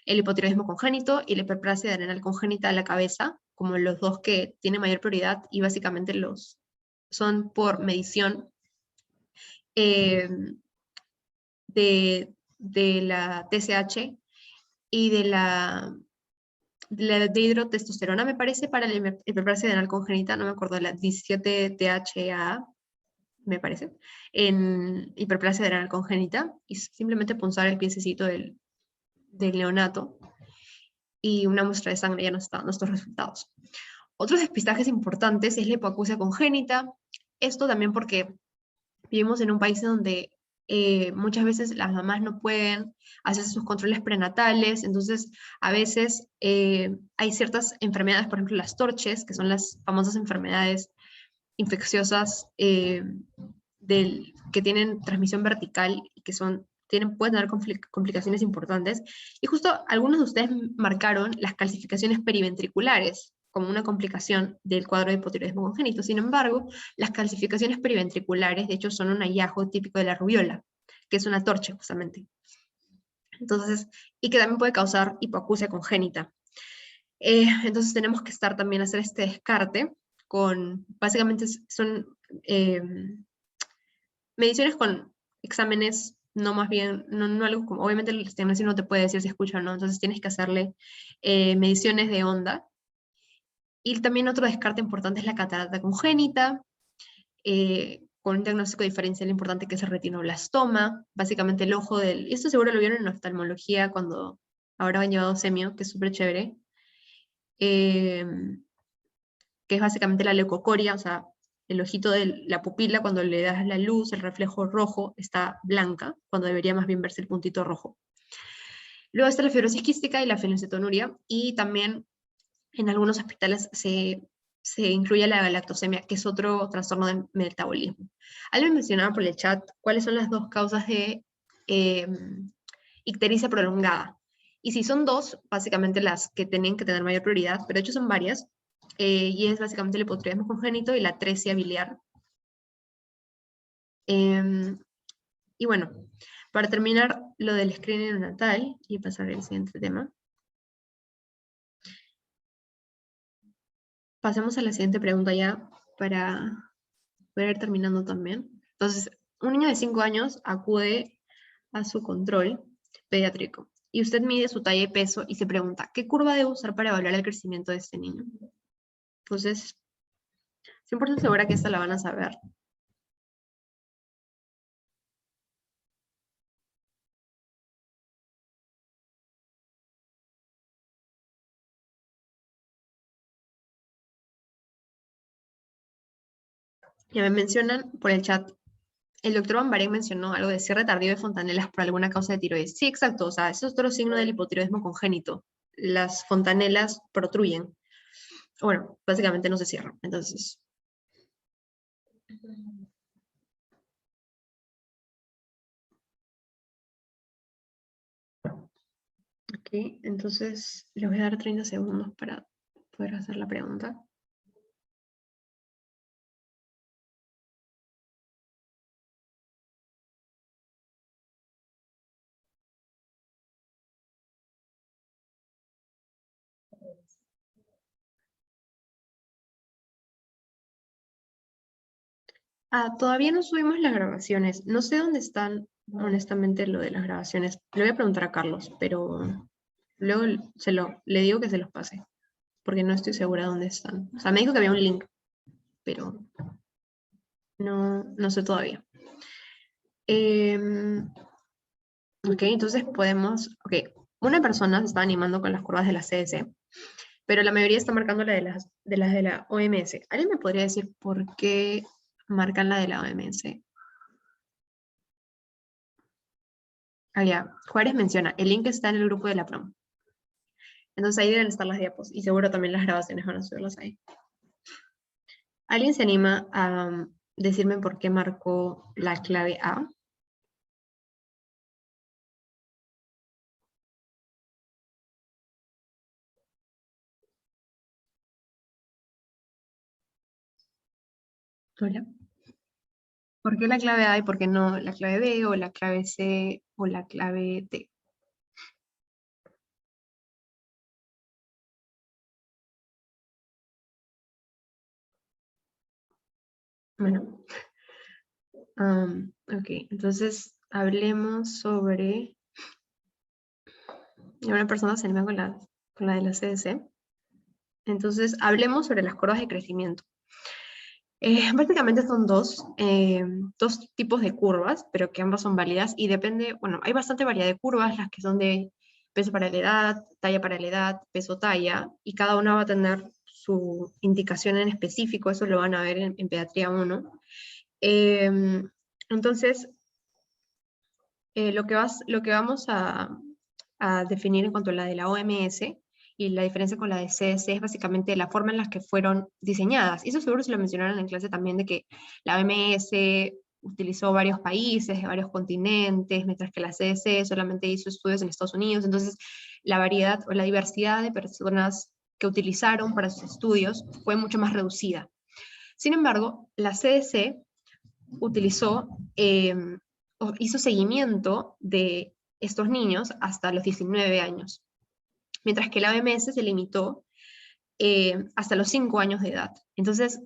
el hipotiroidismo congénito y la hiperplasia adrenal congénita de la cabeza, como los dos que tienen mayor prioridad, y básicamente son por medición de la TSH y de hidrotestosterona, me parece, para la hiperplasia adrenal congénita, no me acuerdo, la 17-DHA, me parece, en hiperplasia adrenal congénita, y simplemente punzar el piececito del neonato, y una muestra de sangre ya nos está dando estos resultados. Otros despistajes importantes es la hipoacusia congénita, esto también porque vivimos en un país donde muchas veces las mamás no pueden hacer sus controles prenatales, entonces a veces hay ciertas enfermedades, por ejemplo las torches, que son las famosas enfermedades infecciosas que tienen transmisión vertical y que pueden tener complicaciones importantes. Y justo algunos de ustedes marcaron las calcificaciones periventriculares como una complicación del cuadro de hipotiroidismo congénito. Sin embargo, las calcificaciones periventriculares, de hecho, son un hallazgo típico de la rubiola, que es una torche, justamente. Entonces, y que también puede causar hipoacusia congénita. Entonces tenemos que estar también a hacer este descarte con, básicamente son mediciones con exámenes, no más bien, no algo como, obviamente el sistema no te puede decir si escucha o no, entonces tienes que hacerle mediciones de onda. Y también otro descarte importante es la catarata congénita, con un diagnóstico diferencial importante que es el retinoblastoma, básicamente el ojo del, y esto seguro lo vieron en oftalmología cuando ahora han llevado semio, que es súper chévere, que es básicamente la leucocoria, o sea, el ojito de la pupila cuando le das la luz, el reflejo rojo está blanca, cuando debería más bien verse el puntito rojo. Luego está la fibrosis quística y la fenilcetonuria, y también en algunos hospitales se incluye la galactosemia, que es otro trastorno de metabolismo. Alguien mencionaba por el chat cuáles son las dos causas de ictericia prolongada. Y si son dos, básicamente las que tienen que tener mayor prioridad, pero de hecho son varias, y es básicamente el hipotiroidismo congénito y la atresia biliar. Y bueno, para terminar lo del screening neonatal y pasar al siguiente tema, pasemos a la siguiente pregunta ya para poder ir terminando también. Entonces, un niño de 5 años acude a su control pediátrico y usted mide su talla y peso y se pregunta, ¿qué curva debe usar para evaluar el crecimiento de este niño? Entonces, 100% segura que esta la van a saber. Ya me mencionan por el chat, el doctor Van Baren mencionó algo de cierre tardío de fontanelas por alguna causa de tiroides. Sí, exacto, o sea, eso es otro signo del hipotiroidismo congénito. Las fontanelas protruyen. Bueno, básicamente no se cierran, entonces. Ok, entonces les voy a dar 30 segundos para poder hacer la pregunta. Todavía no subimos las grabaciones. No sé dónde están, honestamente, lo de las grabaciones. Le voy a preguntar a Carlos, pero luego le digo que se los pase, porque no estoy segura dónde están. O sea, me dijo que había un link, pero no sé todavía. Ok, entonces podemos, ok, una persona se está animando con las curvas de la CS, pero la mayoría está marcando la de las de la OMS. ¿Alguien me podría decir por qué marcan la de la OMS? Ya, Juárez menciona, el link está en el grupo de la prom. Entonces ahí deben estar las diapos, y seguro también las grabaciones van a subirlas ahí. ¿Alguien se anima a decirme por qué marcó la clave A? Hola. ¿Por qué la clave A y por qué no la clave B o la clave C o la clave D? Bueno, ok, entonces hablemos sobre... Una persona se anima con la de la CDC. Entonces hablemos sobre las curvas de crecimiento. Básicamente son dos tipos de curvas, pero que ambas son válidas y depende, bueno, hay bastante variedad de curvas, las que son de peso para la edad, talla para la edad, peso talla, y cada una va a tener su indicación en específico, eso lo van a ver en pediatría 1. Entonces, lo que vamos a definir en cuanto a la de la OMS y la diferencia con la de CDC es básicamente la forma en la que fueron diseñadas. Y eso seguro se lo mencionaron en clase también, de que la OMS utilizó varios países, de varios continentes, mientras que la CDC solamente hizo estudios en Estados Unidos. Entonces, la variedad o la diversidad de personas que utilizaron para sus estudios fue mucho más reducida. Sin embargo, la CDC utilizó, hizo seguimiento de estos niños hasta los 19 años, mientras que la OMS se limitó hasta los 5 años de edad. Entonces,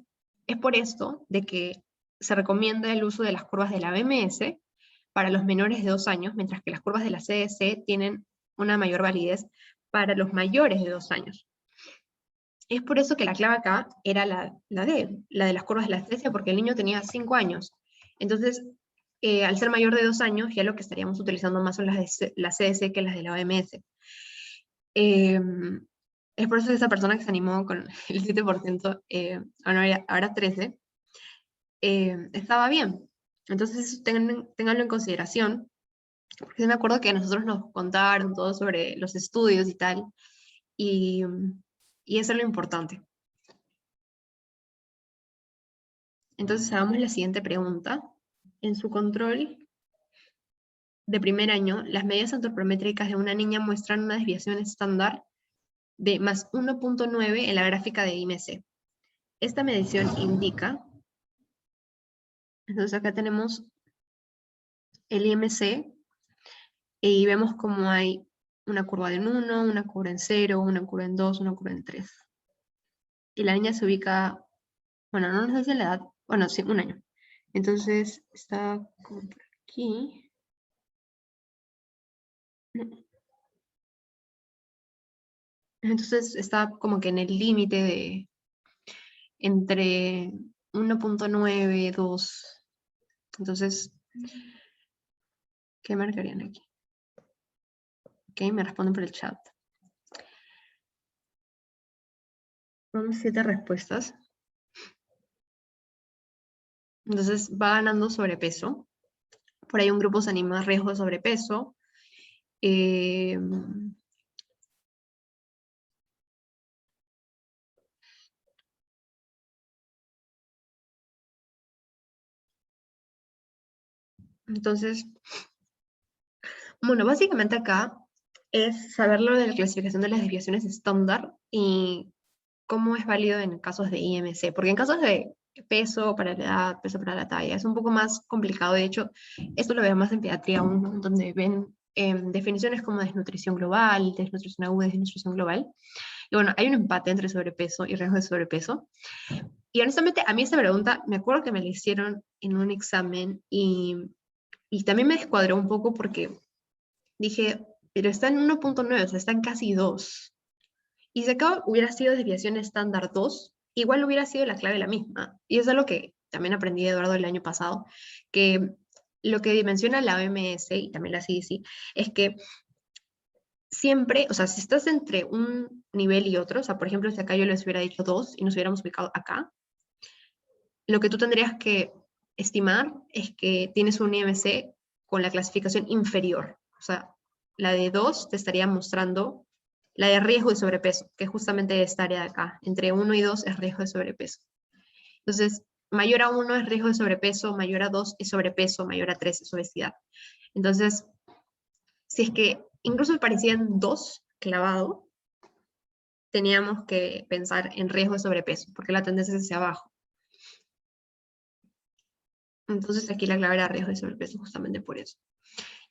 es por esto de que se recomienda el uso de las curvas de la OMS para los menores de 2 años, mientras que las curvas de la CDC tienen una mayor validez para los mayores de 2 años. Es por eso que la clave acá era la de las curvas de la CDC, porque el niño tenía 5 años. Entonces, al ser mayor de 2 años, ya lo que estaríamos utilizando más son las de la CDC que las de la OMS. Es por eso que esa persona que se animó con el 7%, ahora 13%, estaba bien. Entonces, ténganlo en consideración, porque me acuerdo que nosotros nos contaron todo sobre los estudios y tal, y eso es lo importante. Entonces, hagamos la siguiente pregunta. En su control de primer año, las medidas antropométricas de una niña muestran una desviación estándar de más 1.9 en la gráfica de IMC. Esta medición indica, entonces acá tenemos el IMC, y vemos como hay una curva en 1, una curva en 0, una curva en 2, una curva en 3. Y la niña se ubica, bueno, no nos dice la edad, bueno, sí, 1 año. Entonces está como por aquí. Entonces está como que en el límite de entre 1.9, 2. Entonces, ¿qué marcarían aquí? Ok, me responden por el chat. Vamos 7 respuestas. Entonces va ganando sobrepeso. Por ahí un grupo se anima a riesgo de sobrepeso. Entonces, bueno, básicamente acá es saber lo de la clasificación de las desviaciones estándar y cómo es válido en casos de IMC, porque en casos de peso para la edad, peso para la talla, es un poco más complicado. De hecho, esto lo veo más en pediatría aún, donde ven definiciones como desnutrición global, desnutrición aguda, desnutrición global. Y bueno, hay un empate entre sobrepeso y riesgo de sobrepeso. Y honestamente, a mí esta pregunta, me acuerdo que me la hicieron en un examen y también me descuadró un poco porque dije, pero está en 1.9, o sea, está en casi 2. Y si acá hubiera sido desviación estándar 2, igual hubiera sido la clave la misma. Y eso es lo que también aprendí de Eduardo el año pasado, que lo que menciona la OMS y también la CDC es que siempre, o sea, si estás entre un nivel y otro, o sea, por ejemplo, si acá yo les hubiera dicho 2 y nos hubiéramos ubicado acá, lo que tú tendrías que estimar es que tienes un IMC con la clasificación inferior. O sea, la de 2 te estaría mostrando la de riesgo de sobrepeso, que es justamente esta área de acá. Entre 1 y 2 es riesgo de sobrepeso. Entonces, mayor a 1 es riesgo de sobrepeso, mayor a 2 es sobrepeso, mayor a 3 es obesidad. Entonces, si es que incluso parecían 2 clavado, teníamos que pensar en riesgo de sobrepeso, porque la tendencia es hacia abajo. Entonces aquí la clave era riesgo de sobrepeso justamente por eso.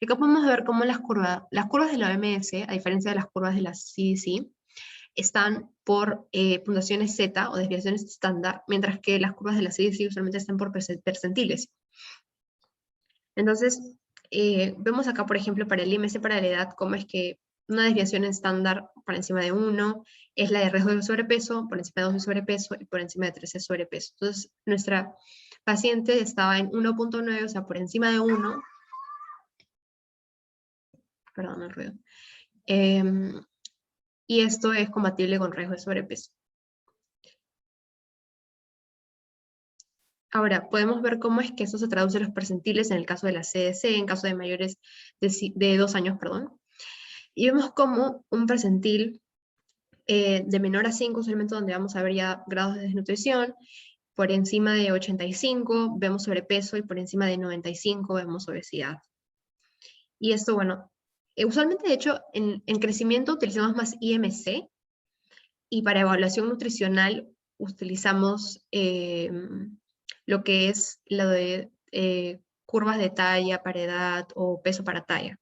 Y acá podemos ver cómo las curvas de la OMS, a diferencia de las curvas de la CDC, están por puntuaciones Z o desviaciones estándar, mientras que las curvas de la CDC usualmente están por percentiles. Entonces, vemos acá, por ejemplo, para el IMC para la edad, cómo es que una desviación estándar por encima de 1 es la de riesgo de sobrepeso, por encima de 2 es sobrepeso y por encima de 3 es sobrepeso. Entonces, nuestra paciente estaba en 1.9, o sea, por encima de 1. Perdón el ruido. Y esto es compatible con riesgo de sobrepeso. Ahora, podemos ver cómo es que eso se traduce en los percentiles en el caso de la CDC, en caso de mayores de 2 años, perdón. Y vemos como un percentil de menor a 5, usualmente donde vamos a ver ya grados de desnutrición, por encima de 85 vemos sobrepeso y por encima de 95 vemos obesidad. Y esto, bueno, usualmente de hecho en crecimiento utilizamos más IMC y para evaluación nutricional utilizamos lo que es lo de curvas de talla para edad o peso para talla.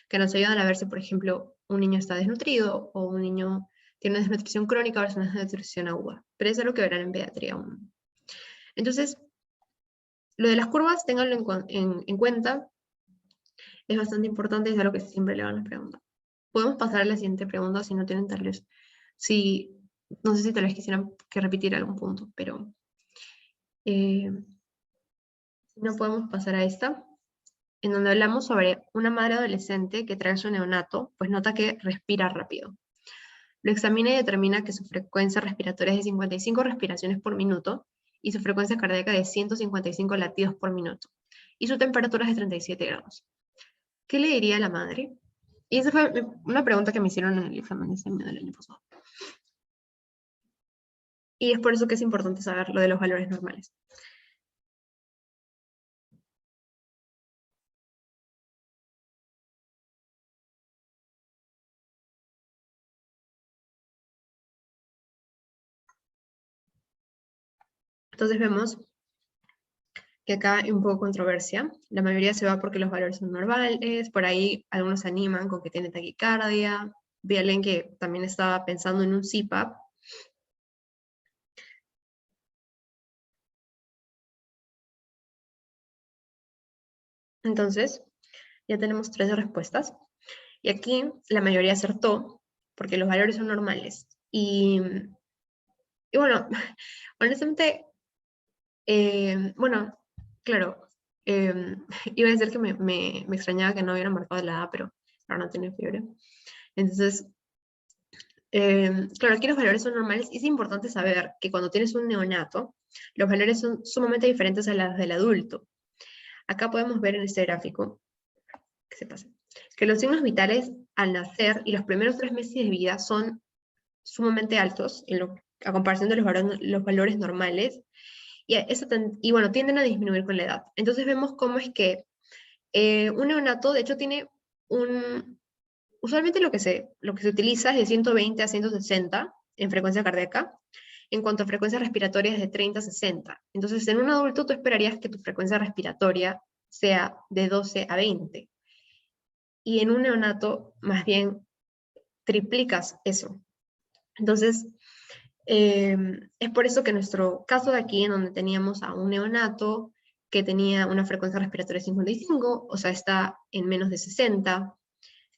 que nos ayudan a ver si, por ejemplo, un niño está desnutrido o un niño tiene una desnutrición crónica versus una desnutrición aguda. Pero eso es lo que verán en pediatría 1. Entonces, lo de las curvas, ténganlo en cuenta. Es bastante importante y es algo que siempre le van a preguntar. Podemos pasar a la siguiente pregunta si no tienen tal vez, no sé si tal vez quisieran que repetir algún punto, pero si no podemos pasar a esta, en donde hablamos sobre una madre adolescente que trae su neonato, pues nota que respira rápido. Lo examina y determina que su frecuencia respiratoria es de 55 respiraciones por minuto y su frecuencia cardíaca de 155 latidos por minuto. Y su temperatura es de 37 grados. ¿Qué le diría a la madre? Y esa fue una pregunta que me hicieron en el examen de semio del año pasado. Y es por eso que es importante saber lo de los valores normales. Entonces vemos que acá hay un poco de controversia. La mayoría se va porque los valores son normales, por ahí algunos se animan con que tiene taquicardia. Vi a alguien que también estaba pensando en un CPAP. Entonces, ya tenemos 3 respuestas. Y aquí la mayoría acertó, porque los valores son normales. Y bueno, honestamente, bueno, claro, iba a decir que me extrañaba que no hubiera marcado la edad, pero ahora no tiene fiebre. Entonces, claro, aquí los valores son normales y es importante saber que cuando tienes un neonato, los valores son sumamente diferentes a los del adulto. Acá podemos ver en este gráfico, que se pasa, que los signos vitales al nacer y los primeros 3 meses de vida son sumamente altos a comparación de los valores normales, y bueno, tienden a disminuir con la edad. Entonces vemos cómo es que un neonato, de hecho, tiene usualmente lo que se utiliza es de 120 a 160 en frecuencia cardíaca, en cuanto a frecuencias respiratorias de 30 a 60. Entonces, en un adulto tú esperarías que tu frecuencia respiratoria sea de 12 a 20. Y en un neonato, más bien, triplicas eso. Entonces, es por eso que nuestro caso de aquí, en donde teníamos a un neonato que tenía una frecuencia respiratoria de 55, o sea, está en menos de 60,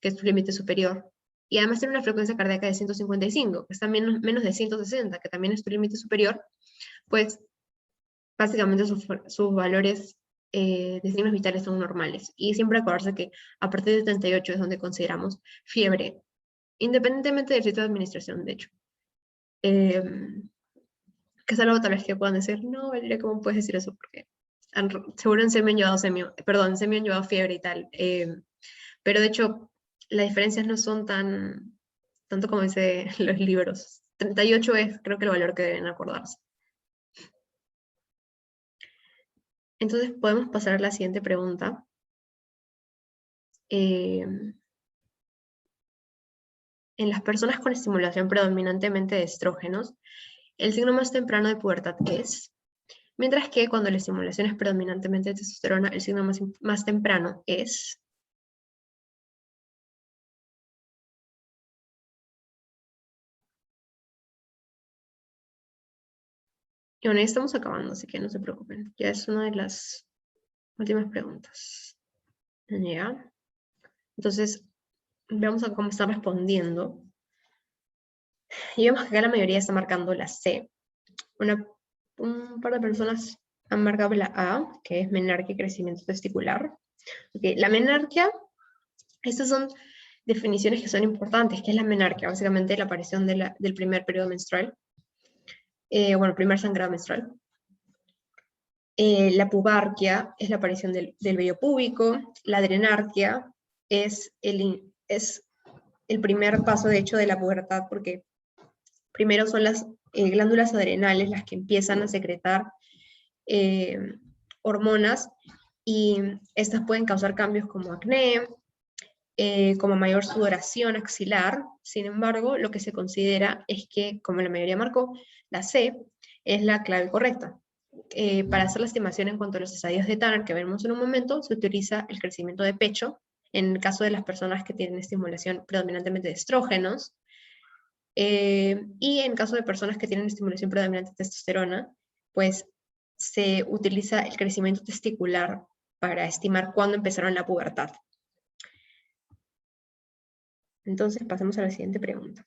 que es su límite superior, y además tiene una frecuencia cardíaca de 155, que está menos de 160, que también es tu límite superior, pues básicamente sus valores de signos vitales son normales. Y siempre acordarse que a partir de 38 es donde consideramos fiebre, independientemente del sitio de administración, de hecho. Que es algo tal vez que puedan decir, no, Valeria, ¿cómo puedes decir eso? Porque seguro en semio han llevado semio han llevado fiebre y tal. Pero de hecho, las diferencias no son tanto como dice los libros. 38 es, creo que el valor que deben acordarse. Entonces podemos pasar a la siguiente pregunta. En las personas con estimulación predominantemente de estrógenos, el signo más temprano de pubertad es, mientras que cuando la estimulación es predominantemente de testosterona, el signo más temprano es. Y bueno, ya estamos acabando, así que no se preocupen. Ya es una de las últimas preguntas. ¿Ya? Entonces, veamos a cómo está respondiendo. Y vemos que acá la mayoría está marcando la C. Un par de personas han marcado la A, que es menarquia y crecimiento testicular. Okay, la menarquia, estas son definiciones que son importantes. ¿Qué es la menarquia? Básicamente la aparición del primer periodo menstrual. Bueno, primer sangrado menstrual. La pubarquia es la aparición del vello púbico. La adrenarquia es el primer paso, de hecho, de la pubertad, porque primero son las glándulas adrenales las que empiezan a secretar hormonas, y estas pueden causar cambios como acné, como mayor sudoración axilar. Sin embargo, lo que se considera es que, como la mayoría marcó, la C es la clave correcta. Para hacer la estimación en cuanto a los estadios de Tanner que veremos en un momento, se utiliza el crecimiento de pecho en el caso de las personas que tienen estimulación predominantemente de estrógenos, y en caso de personas que tienen estimulación predominante de testosterona, pues se utiliza el crecimiento testicular para estimar cuándo empezaron la pubertad. Entonces pasemos a la siguiente pregunta.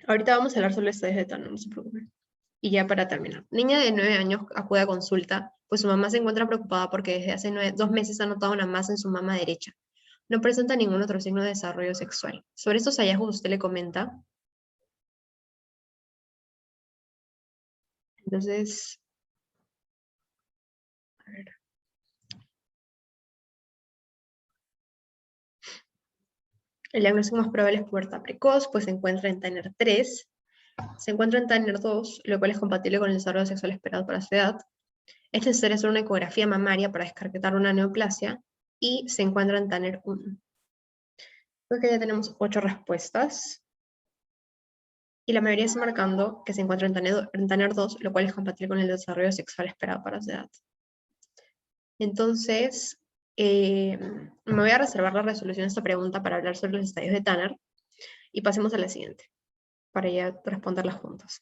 Ahorita vamos a hablar sobre los estadios de Tanner, no se preocupen. Y ya para terminar. Niña de 9 años acude a consulta, pues su mamá se encuentra preocupada porque desde hace 2 meses ha notado una masa en su mama derecha. No presenta ningún otro signo de desarrollo sexual. Sobre estos hallazgos usted le comenta. Entonces, a ver. El diagnóstico más probable es pubertad precoz, pues se encuentra en Tanner 3. Se encuentra en Tanner 2, lo cual es compatible con el desarrollo sexual esperado para su edad. Es necesario hacer una ecografía mamaria para descartar una neoplasia y se encuentra en Tanner 1. Creo que ya tenemos 8 respuestas. Y la mayoría está marcando que se encuentra en Tanner 2, lo cual es compatible con el desarrollo sexual esperado para su edad. Entonces, me voy a reservar la resolución de esta pregunta para hablar sobre los estadios de Tanner. Y pasemos a la siguiente, para ya responderlas juntos.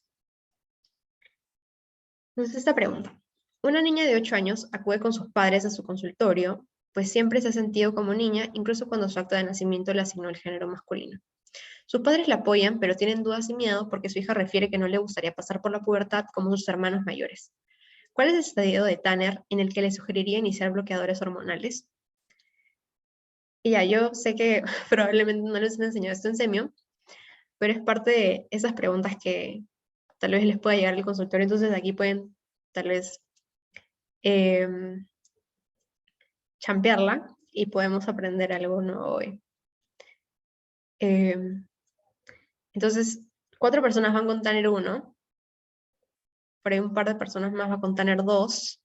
Entonces, esta pregunta. Una niña de 8 años acude con sus padres a su consultorio, pues siempre se ha sentido como niña, incluso cuando su acta de nacimiento le asignó el género masculino. Sus padres la apoyan, pero tienen dudas y miedo porque su hija refiere que no le gustaría pasar por la pubertad como sus hermanos mayores. ¿Cuál es el estadio de Tanner en el que le sugeriría iniciar bloqueadores hormonales? Y ya, yo sé que probablemente no les he enseñado esto en semio, pero es parte de esas preguntas que tal vez les pueda llegar al consultorio, entonces aquí pueden tal vez champearla y podemos aprender algo nuevo hoy. Entonces, 4 personas van con Tanner 1, por ahí un par de personas más va con Tanner 2.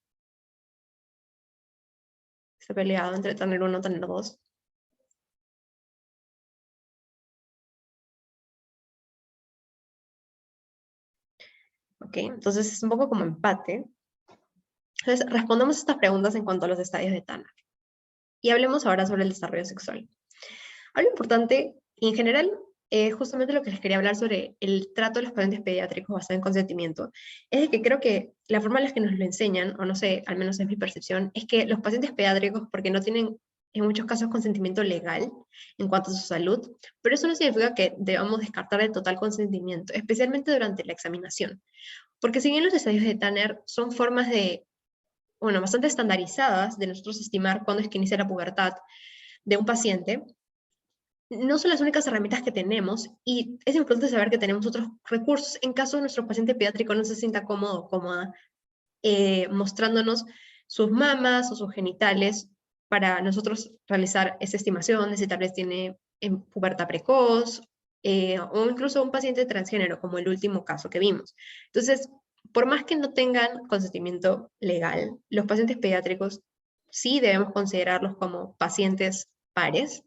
Está peleado entre Tanner 1 y Tanner 2. Ok, entonces es un poco como empate. Entonces, respondamos estas preguntas en cuanto a los estadios de Tanner. Y hablemos ahora sobre el desarrollo sexual. Algo importante, y en general, justamente lo que les quería hablar sobre el trato de los pacientes pediátricos basado en consentimiento, es de que creo que la forma en la que nos lo enseñan, o no sé, al menos es mi percepción, es que los pacientes pediátricos, porque no tienen en muchos casos consentimiento legal en cuanto a su salud, pero eso no significa que debamos descartar el total consentimiento, especialmente durante la examinación. Porque si bien los estadios de Tanner son formas de, bueno, bastante estandarizadas de nosotros estimar cuándo es que inicia la pubertad de un paciente, no son las únicas herramientas que tenemos y es importante saber que tenemos otros recursos en caso nuestro paciente pediátrico no se sienta cómodo o cómoda mostrándonos sus mamas o sus genitales para nosotros realizar esa estimación de si tal vez tiene pubertad precoz o incluso un paciente transgénero como el último caso que vimos. Entonces, por más que no tengan consentimiento legal, los pacientes pediátricos sí debemos considerarlos como pacientes pares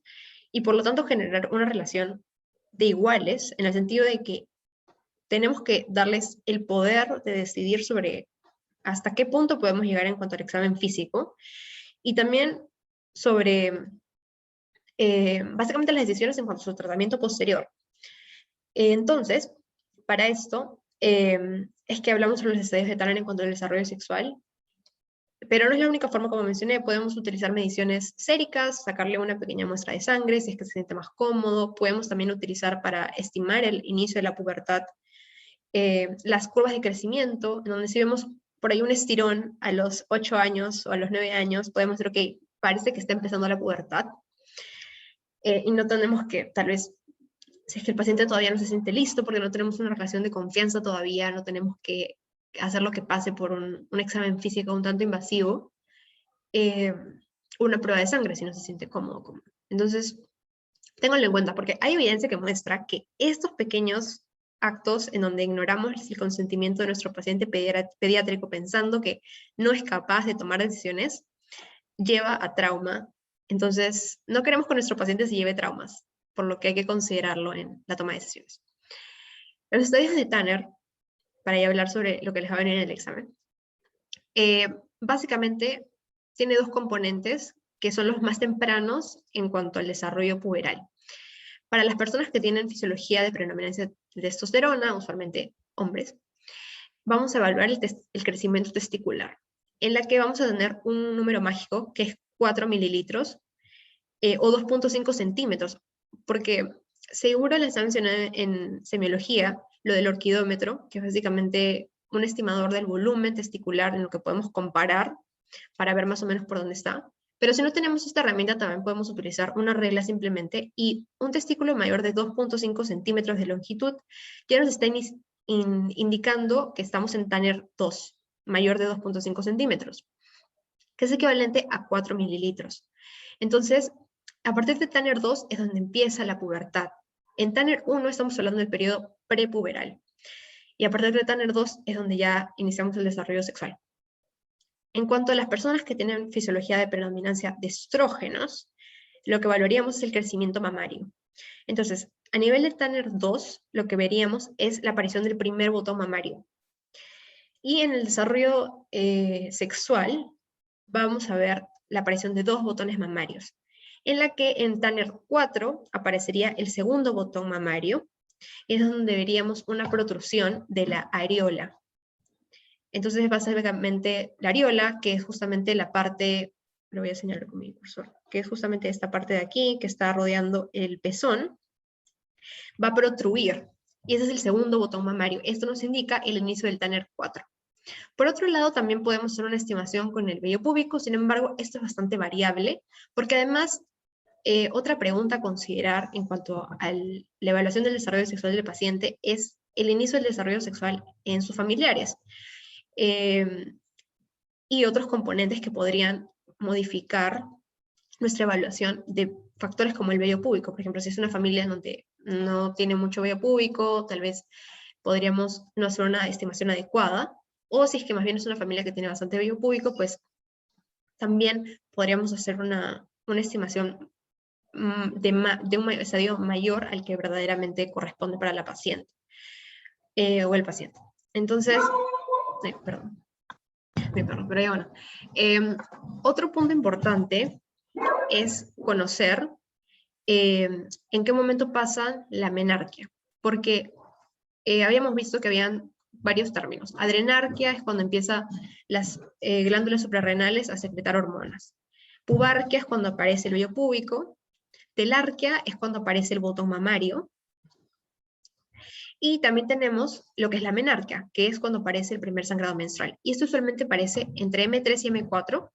y por lo tanto generar una relación de iguales en el sentido de que tenemos que darles el poder de decidir sobre hasta qué punto podemos llegar en cuanto al examen físico y también sobre básicamente las decisiones en cuanto a su tratamiento posterior. Entonces, para esto es que hablamos sobre los estadios de Tanner en cuanto al desarrollo sexual, pero no es la única forma, como mencioné, podemos utilizar mediciones séricas, sacarle una pequeña muestra de sangre si es que se siente más cómodo, podemos también utilizar para estimar el inicio de la pubertad las curvas de crecimiento, en donde si vemos por ahí un estirón a los 8 años o a los 9 años, podemos decir, ok, parece que está empezando la pubertad, y no tenemos que, tal vez, si es que el paciente todavía no se siente listo porque no tenemos una relación de confianza todavía, no tenemos que hacer lo que pase por un examen físico un tanto invasivo, una prueba de sangre si no se siente cómodo. Entonces, ténganlo en cuenta porque hay evidencia que muestra que estos pequeños actos en donde ignoramos el consentimiento de nuestro paciente pediátrico pensando que no es capaz de tomar decisiones, lleva a trauma. Entonces, no queremos que nuestro paciente se lleve traumas, por lo que hay que considerarlo en la toma de decisiones. Los estadios de Tanner, para ya hablar sobre lo que les va a venir en el examen, básicamente tiene 2 componentes que son los más tempranos en cuanto al desarrollo puberal. Para las personas que tienen fisiología de predominancia de testosterona, usualmente hombres, vamos a evaluar el crecimiento testicular, en la que vamos a tener un número mágico que es 4 mililitros o 2.5 centímetros, porque seguro les mencioné en semiología lo del orquidómetro, que es básicamente un estimador del volumen testicular en lo que podemos comparar para ver más o menos por dónde está. Pero si no tenemos esta herramienta, también podemos utilizar una regla simplemente, y un testículo mayor de 2.5 centímetros de longitud ya nos está indicando que estamos en Tanner 2, mayor de 2.5 centímetros, que es equivalente a 4 mililitros. Entonces, a partir de Tanner 2 es donde empieza la pubertad. En Tanner 1 estamos hablando del periodo prepuberal. Y a partir de Tanner 2 es donde ya iniciamos el desarrollo sexual. En cuanto a las personas que tienen fisiología de predominancia de estrógenos, lo que evaluaríamos es el crecimiento mamario. Entonces, a nivel de Tanner 2, lo que veríamos es la aparición del primer botón mamario. Y en el desarrollo sexual, vamos a ver la aparición de 2 botones mamarios, en la que en Tanner 4 aparecería el segundo botón mamario, es donde veríamos una protrusión de la areola. Entonces, básicamente, la areola, que es justamente la parte, lo voy a señalar con mi cursor, que es justamente esta parte de aquí, que está rodeando el pezón, va a protruir. Y ese es el segundo botón mamario. Esto nos indica el inicio del Tanner 4. Por otro lado, también podemos hacer una estimación con el vello púbico, sin embargo, esto es bastante variable, porque además, otra pregunta a considerar en cuanto a la evaluación del desarrollo sexual del paciente es el inicio del desarrollo sexual en sus familiares. Y otros componentes que podrían modificar nuestra evaluación de factores como el vello púbico. Por ejemplo, si es una familia donde no tiene mucho vello púbico, tal vez podríamos no hacer una estimación adecuada, o si es que más bien es una familia que tiene bastante vello púbico, pues también podríamos hacer una estimación de un estadio mayor al que verdaderamente corresponde para la paciente o el paciente. Entonces, perdón, pero ya bueno. Otro punto importante es conocer en qué momento pasa la menarquia, porque habíamos visto que habían varios términos. Adrenarquia es cuando empiezan las glándulas suprarrenales a secretar hormonas. Pubarquia es cuando aparece el vello púbico. Telarquia es cuando aparece el botón mamario. Y también tenemos lo que es la menarquia, que es cuando aparece el primer sangrado menstrual. Y esto usualmente aparece entre M3 y M4.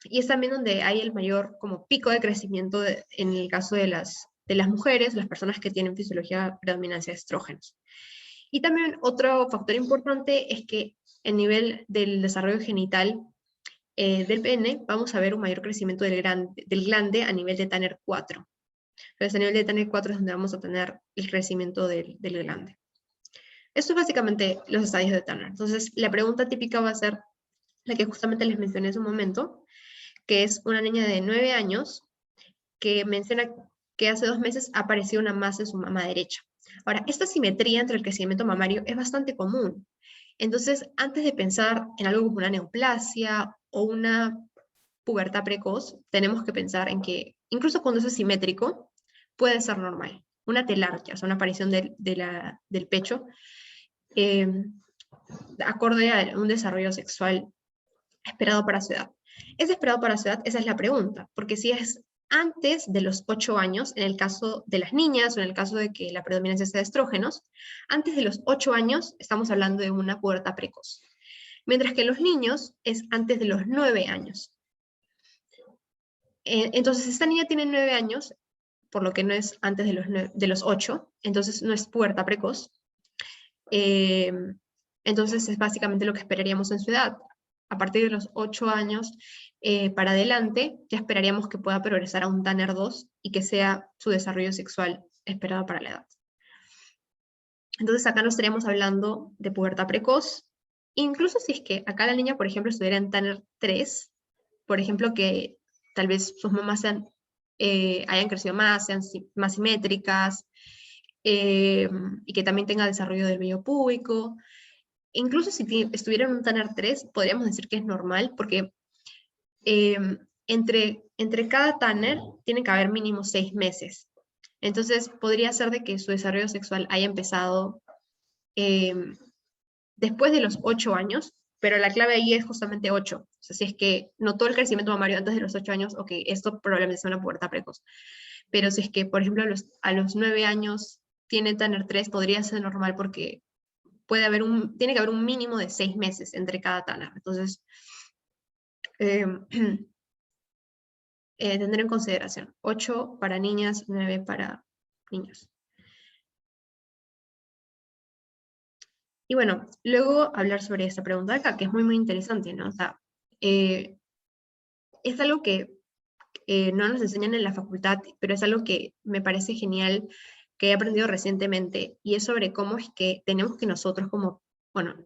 Y es también donde hay el mayor como pico de crecimiento en el caso de las mujeres, las personas que tienen fisiología de predominancia de estrógenos. Y también otro factor importante es que a nivel del desarrollo genital del pene, vamos a ver un mayor crecimiento del glande a nivel de Tanner 4. Entonces, a nivel de Tanner 4 es donde vamos a tener el crecimiento del glande. Esto es básicamente los estadios de Tanner. Entonces, la pregunta típica va a ser la que justamente les mencioné hace un momento, que es una niña de 9 años que menciona que hace 2 meses apareció una masa en su mama derecha. Ahora, esta simetría entre el crecimiento mamario es bastante común. Entonces, antes de pensar en algo como una neoplasia o una pubertad precoz, tenemos que pensar en que, incluso cuando eso es simétrico, puede ser normal. Una telarquia, o sea, una aparición del pecho, acorde a un desarrollo sexual esperado para su edad. ¿Es esperado para su edad? Esa es la pregunta, porque si es antes de los 8 años, en el caso de las niñas o en el caso de que la predominancia sea de estrógenos, antes de los 8 años estamos hablando de una pubertad precoz. Mientras que en los niños es antes de los 9 años. Entonces, esta niña tiene 9 años, por lo que no es antes de los 8, entonces no es pubertad precoz. Entonces es básicamente lo que esperaríamos en su edad. A partir de los 8 años para adelante, ya esperaríamos que pueda progresar a un Tanner 2 y que sea su desarrollo sexual esperado para la edad. Entonces acá no estaríamos hablando de pubertad precoz, incluso si es que acá la niña, por ejemplo, estuviera en Tanner 3, por ejemplo, que tal vez sus mamás hayan crecido más, sean más simétricas, y que también tenga desarrollo del vello púbico. Incluso si estuviera en un Tanner 3, podríamos decir que es normal, porque entre cada Tanner tiene que haber mínimo 6 meses. Entonces, podría ser de que su desarrollo sexual haya empezado después de los 8 años, pero la clave ahí es justamente 8. O sea, si es que notó el crecimiento mamario antes de los 8 años, ok, esto probablemente sea una pubertad precoz. Pero si es que, por ejemplo, a los 9 años tiene Tanner 3, podría ser normal porque tiene que haber un mínimo de 6 meses entre cada Tanner. Entonces, tener en consideración 8 para niñas, 9 para niños. Y bueno, luego hablar sobre esta pregunta de acá, que es muy, muy interesante, ¿no? O sea, es algo que no nos enseñan en la facultad, pero es algo que me parece genial, que he aprendido recientemente, y es sobre cómo es que tenemos que nosotros como, bueno,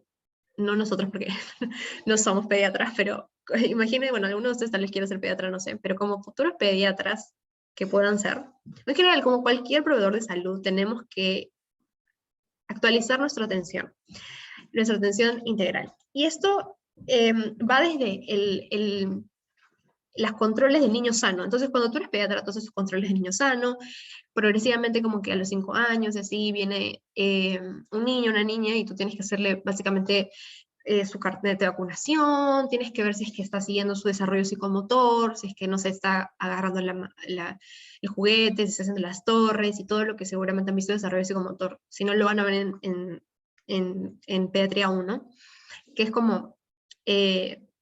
no nosotros porque no somos pediatras, pero imaginen, bueno, algunos de ustedes tal vez quieran ser pediatra, no sé, pero como futuros pediatras que puedan ser, en general, como cualquier proveedor de salud, tenemos que actualizar nuestra atención integral. Y esto va desde los controles del niño sano. Entonces, cuando tú eres pediatra, entonces sus controles del niño sano, progresivamente como que a los 5 años, y así viene un niño, una niña, y tú tienes que hacerle básicamente su carnet de vacunación, tienes que ver si es que está siguiendo su desarrollo psicomotor, si es que no se está agarrando el juguete, si está haciendo las torres y todo lo que seguramente han visto de desarrollo psicomotor. Si no, lo van a ver en pediatría 1, que es como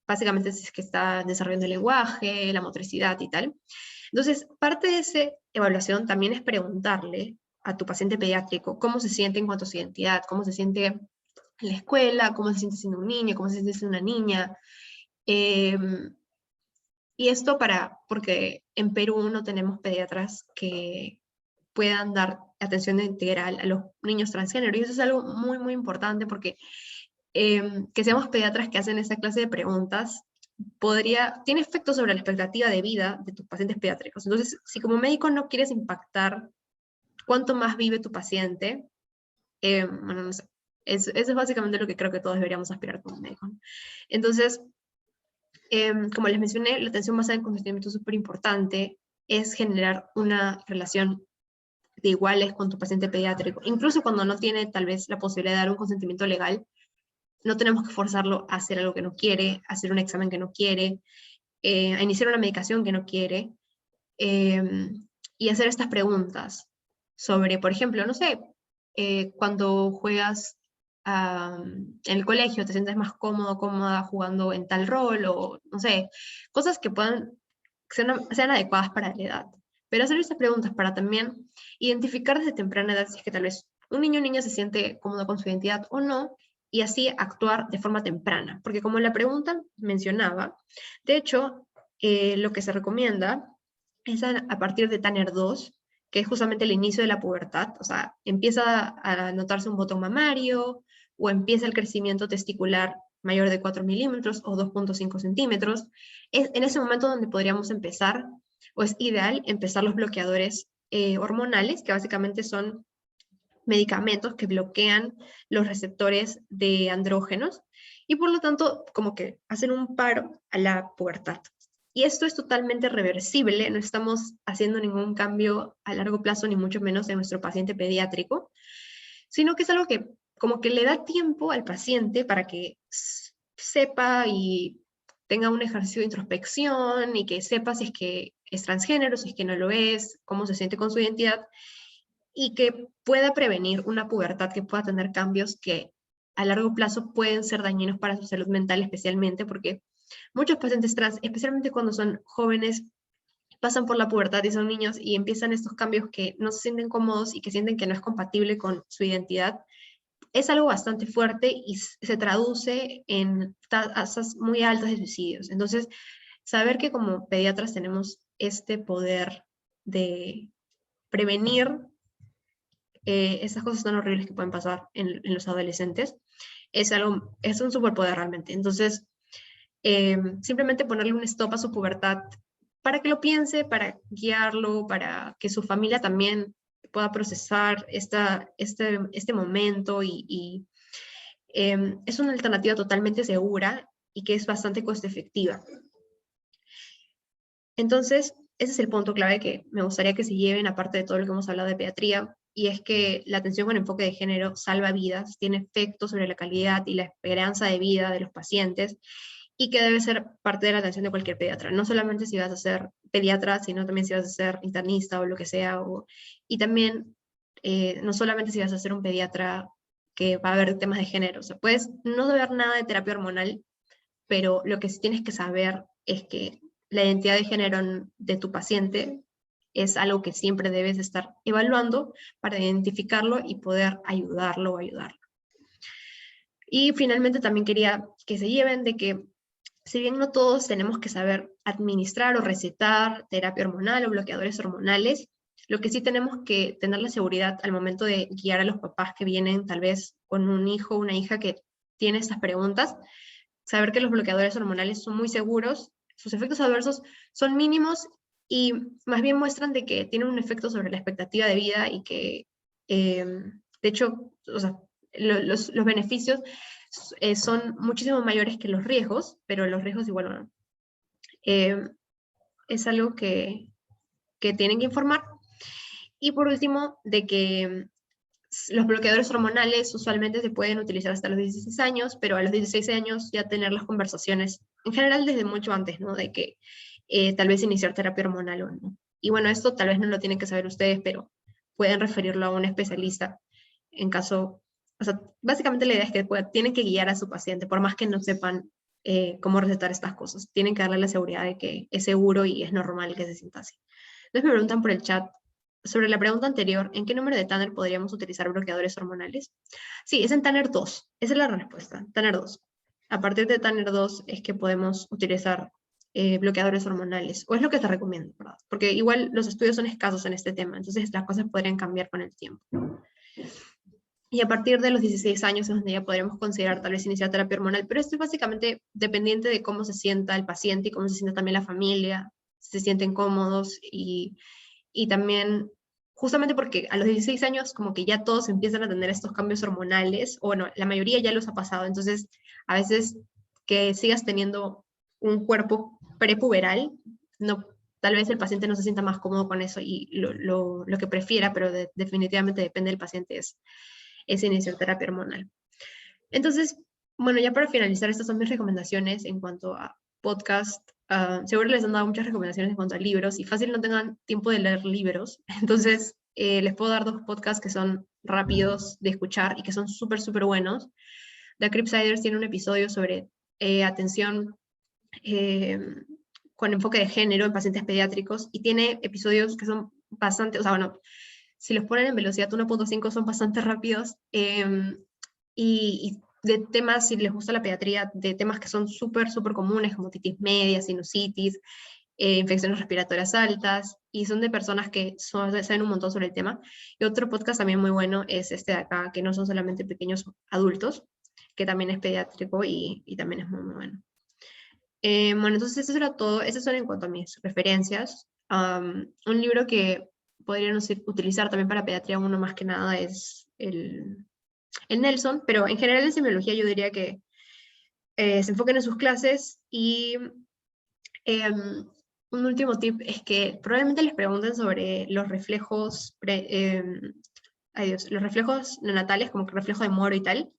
básicamente si es que está desarrollando el lenguaje, la motricidad y tal. Entonces, parte de esa evaluación también es preguntarle a tu paciente pediátrico cómo se siente en cuanto a su identidad, cómo se siente en la escuela, cómo se siente siendo un niño, cómo se siente siendo una niña. Y esto porque en Perú no tenemos pediatras que puedan dar atención integral a los niños transgénero. Y eso es algo muy, muy importante porque que seamos pediatras que hacen esa clase de preguntas tiene efecto sobre la expectativa de vida de tus pacientes pediátricos. Entonces, si como médico no quieres impactar cuánto más vive tu paciente, bueno, no sé, eso es básicamente lo que creo que todos deberíamos aspirar como médicos. Entonces, como les mencioné, la atención basada en consentimiento es súper importante, es generar una relación de iguales con tu paciente pediátrico, incluso cuando no tiene tal vez la posibilidad de dar un consentimiento legal, no tenemos que forzarlo a hacer algo que no quiere, a hacer un examen que no quiere, a iniciar una medicación que no quiere, y hacer estas preguntas sobre, por ejemplo, no sé, cuando juegas en el colegio, te sientes más cómodo, cómoda jugando en tal rol, o no sé, cosas que sean adecuadas para la edad. Pero hacer estas preguntas para también identificar desde temprana edad si es que tal vez un niño o niña se siente cómodo con su identidad o no, y así actuar de forma temprana. Porque como la pregunta mencionaba, de hecho, lo que se recomienda es a partir de Tanner 2, que es justamente el inicio de la pubertad, o sea, empieza a notarse un botón mamario, o empieza el crecimiento testicular mayor de 4 milímetros o 2,5 centímetros. Es en ese momento donde podríamos empezar, o es ideal empezar los bloqueadores hormonales, que básicamente son medicamentos que bloquean los receptores de andrógenos y por lo tanto como que hacen un paro a la pubertad. Y esto es totalmente reversible, no estamos haciendo ningún cambio a largo plazo, ni mucho menos en nuestro paciente pediátrico, sino que es algo que como que le da tiempo al paciente para que sepa y tenga un ejercicio de introspección y que sepa si es que es transgénero, si es que no lo es, cómo se siente con su identidad, y que pueda prevenir una pubertad que pueda tener cambios que a largo plazo pueden ser dañinos para su salud mental especialmente, porque muchos pacientes trans, especialmente cuando son jóvenes, pasan por la pubertad y son niños y empiezan estos cambios que no se sienten cómodos y que sienten que no es compatible con su identidad. Es algo bastante fuerte y se traduce en tasas muy altas de suicidios. Entonces, saber que como pediatras tenemos este poder de prevenir esas cosas tan horribles que pueden pasar en los adolescentes, es un superpoder realmente. Entonces, simplemente ponerle un stop a su pubertad para que lo piense, para guiarlo, para que su familia también pueda procesar este momento y es una alternativa totalmente segura y que es bastante costo efectiva. Entonces, ese es el punto clave que me gustaría que se lleven, aparte de todo lo que hemos hablado de pediatría, y es que la atención con enfoque de género salva vidas, tiene efecto sobre la calidad y la esperanza de vida de los pacientes, y que debe ser parte de la atención de cualquier pediatra, no solamente si vas a ser pediatra, sino también si vas a ser internista o lo que sea, y también no solamente si vas a ser un pediatra que va a haber temas de género, o sea, puedes no saber nada de terapia hormonal, pero lo que sí tienes que saber es que la identidad de género de tu paciente es algo que siempre debes estar evaluando para identificarlo y poder ayudarlo o ayudarla. Y finalmente también quería que se lleven de que si bien no todos tenemos que saber administrar o recetar terapia hormonal o bloqueadores hormonales, lo que sí tenemos que tener la seguridad al momento de guiar a los papás que vienen tal vez con un hijo o una hija que tiene estas preguntas, saber que los bloqueadores hormonales son muy seguros, sus efectos adversos son mínimos y más bien muestran de que tienen un efecto sobre la expectativa de vida y que, de hecho, o sea, los beneficios son muchísimo mayores que los riesgos, pero los riesgos igual no. Es algo que tienen que informar. Y por último, de que los bloqueadores hormonales usualmente se pueden utilizar hasta los 16 años, pero a los 16 años ya tener las conversaciones, en general desde mucho antes, ¿no? De que tal vez iniciar terapia hormonal o no. Y bueno, esto tal vez no lo tienen que saber ustedes, pero pueden referirlo a un especialista en caso, o sea, básicamente la idea es que tienen que guiar a su paciente, por más que no sepan cómo recetar estas cosas. Tienen que darle la seguridad de que es seguro y es normal que se sienta así. Entonces me preguntan por el chat, sobre la pregunta anterior, ¿en qué número de Tanner podríamos utilizar bloqueadores hormonales? Sí, es en Tanner 2. Esa es la respuesta, Tanner 2. A partir de Tanner 2 es que podemos utilizar bloqueadores hormonales, o es lo que se recomienda, ¿verdad? Porque igual los estudios son escasos en este tema, entonces las cosas podrían cambiar con el tiempo. Y a partir de los 16 años es donde ya podremos considerar tal vez iniciar terapia hormonal, pero esto es básicamente dependiente de cómo se sienta el paciente y cómo se sienta también la familia, si se sienten cómodos y también justamente porque a los 16 años como que ya todos empiezan a tener estos cambios hormonales, o bueno, la mayoría ya los ha pasado, entonces a veces que sigas teniendo un cuerpo prepuberal, no, tal vez el paciente no se sienta más cómodo con eso y lo que prefiera, pero definitivamente depende del paciente, es iniciar terapia hormonal. Entonces, bueno, ya para finalizar, estas son mis recomendaciones en cuanto a podcast. Seguro les han dado muchas recomendaciones en cuanto a libros y fácil no tengan tiempo de leer libros. Entonces, les puedo dar dos podcasts que son rápidos de escuchar y que son súper, súper buenos. The Cripsiders tiene un episodio sobre atención con enfoque de género en pacientes pediátricos y tiene episodios que son bastante, o sea, bueno, si los ponen en velocidad 1.5 son bastante rápidos y de temas, si les gusta la pediatría, de temas que son súper, súper comunes como otitis media, sinusitis, infecciones respiratorias altas, y son de personas que saben un montón sobre el tema. Y otro podcast también muy bueno es este de acá, que no son solamente pequeños adultos, que también es pediátrico y también es muy, muy bueno. Bueno, entonces eso era todo. Esas son en cuanto a mis referencias. Un libro que podrían utilizar también para pediatría, uno más que nada, es el Nelson, pero en general en semiología yo diría que se enfoquen en sus clases y un último tip es que probablemente les pregunten sobre los reflejos, los reflejos neonatales, como que reflejo de Moro y tal.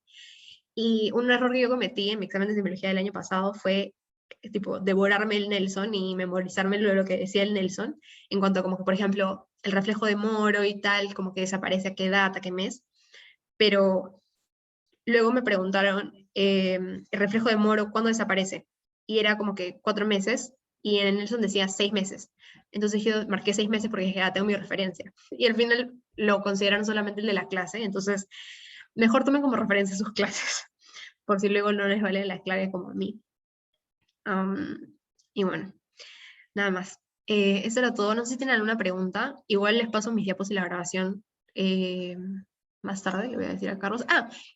Y un error que yo cometí en mi examen de semiología del año pasado fue tipo devorarme el Nelson y memorizarme lo que decía el Nelson, en cuanto a como que, por ejemplo, el reflejo de Moro y tal, como que desaparece a qué data, qué mes, pero luego me preguntaron el reflejo de Moro, ¿cuándo desaparece? Y era como que 4 meses, y en el Nelson decía 6 meses. Entonces yo marqué 6 meses porque dije, tengo mi referencia. Y al final lo consideraron solamente el de la clase, entonces mejor tomen como referencia sus clases, por si luego no les vale la clave como a mí. Y bueno, nada más. Eso era todo. No sé si tienen alguna pregunta. Igual les paso mis diapos y la grabación más tarde. Le voy a decir a Carlos.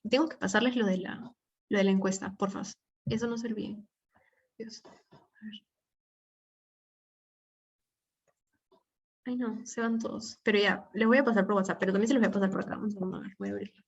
Tengo que pasarles lo de la encuesta, por favor. Eso no se olviden. Dios. A ver. Ay, no, se van todos. Pero ya, les voy a pasar por WhatsApp, pero también se los voy a pasar por acá. Un segundo, a ver, voy a abrirlo.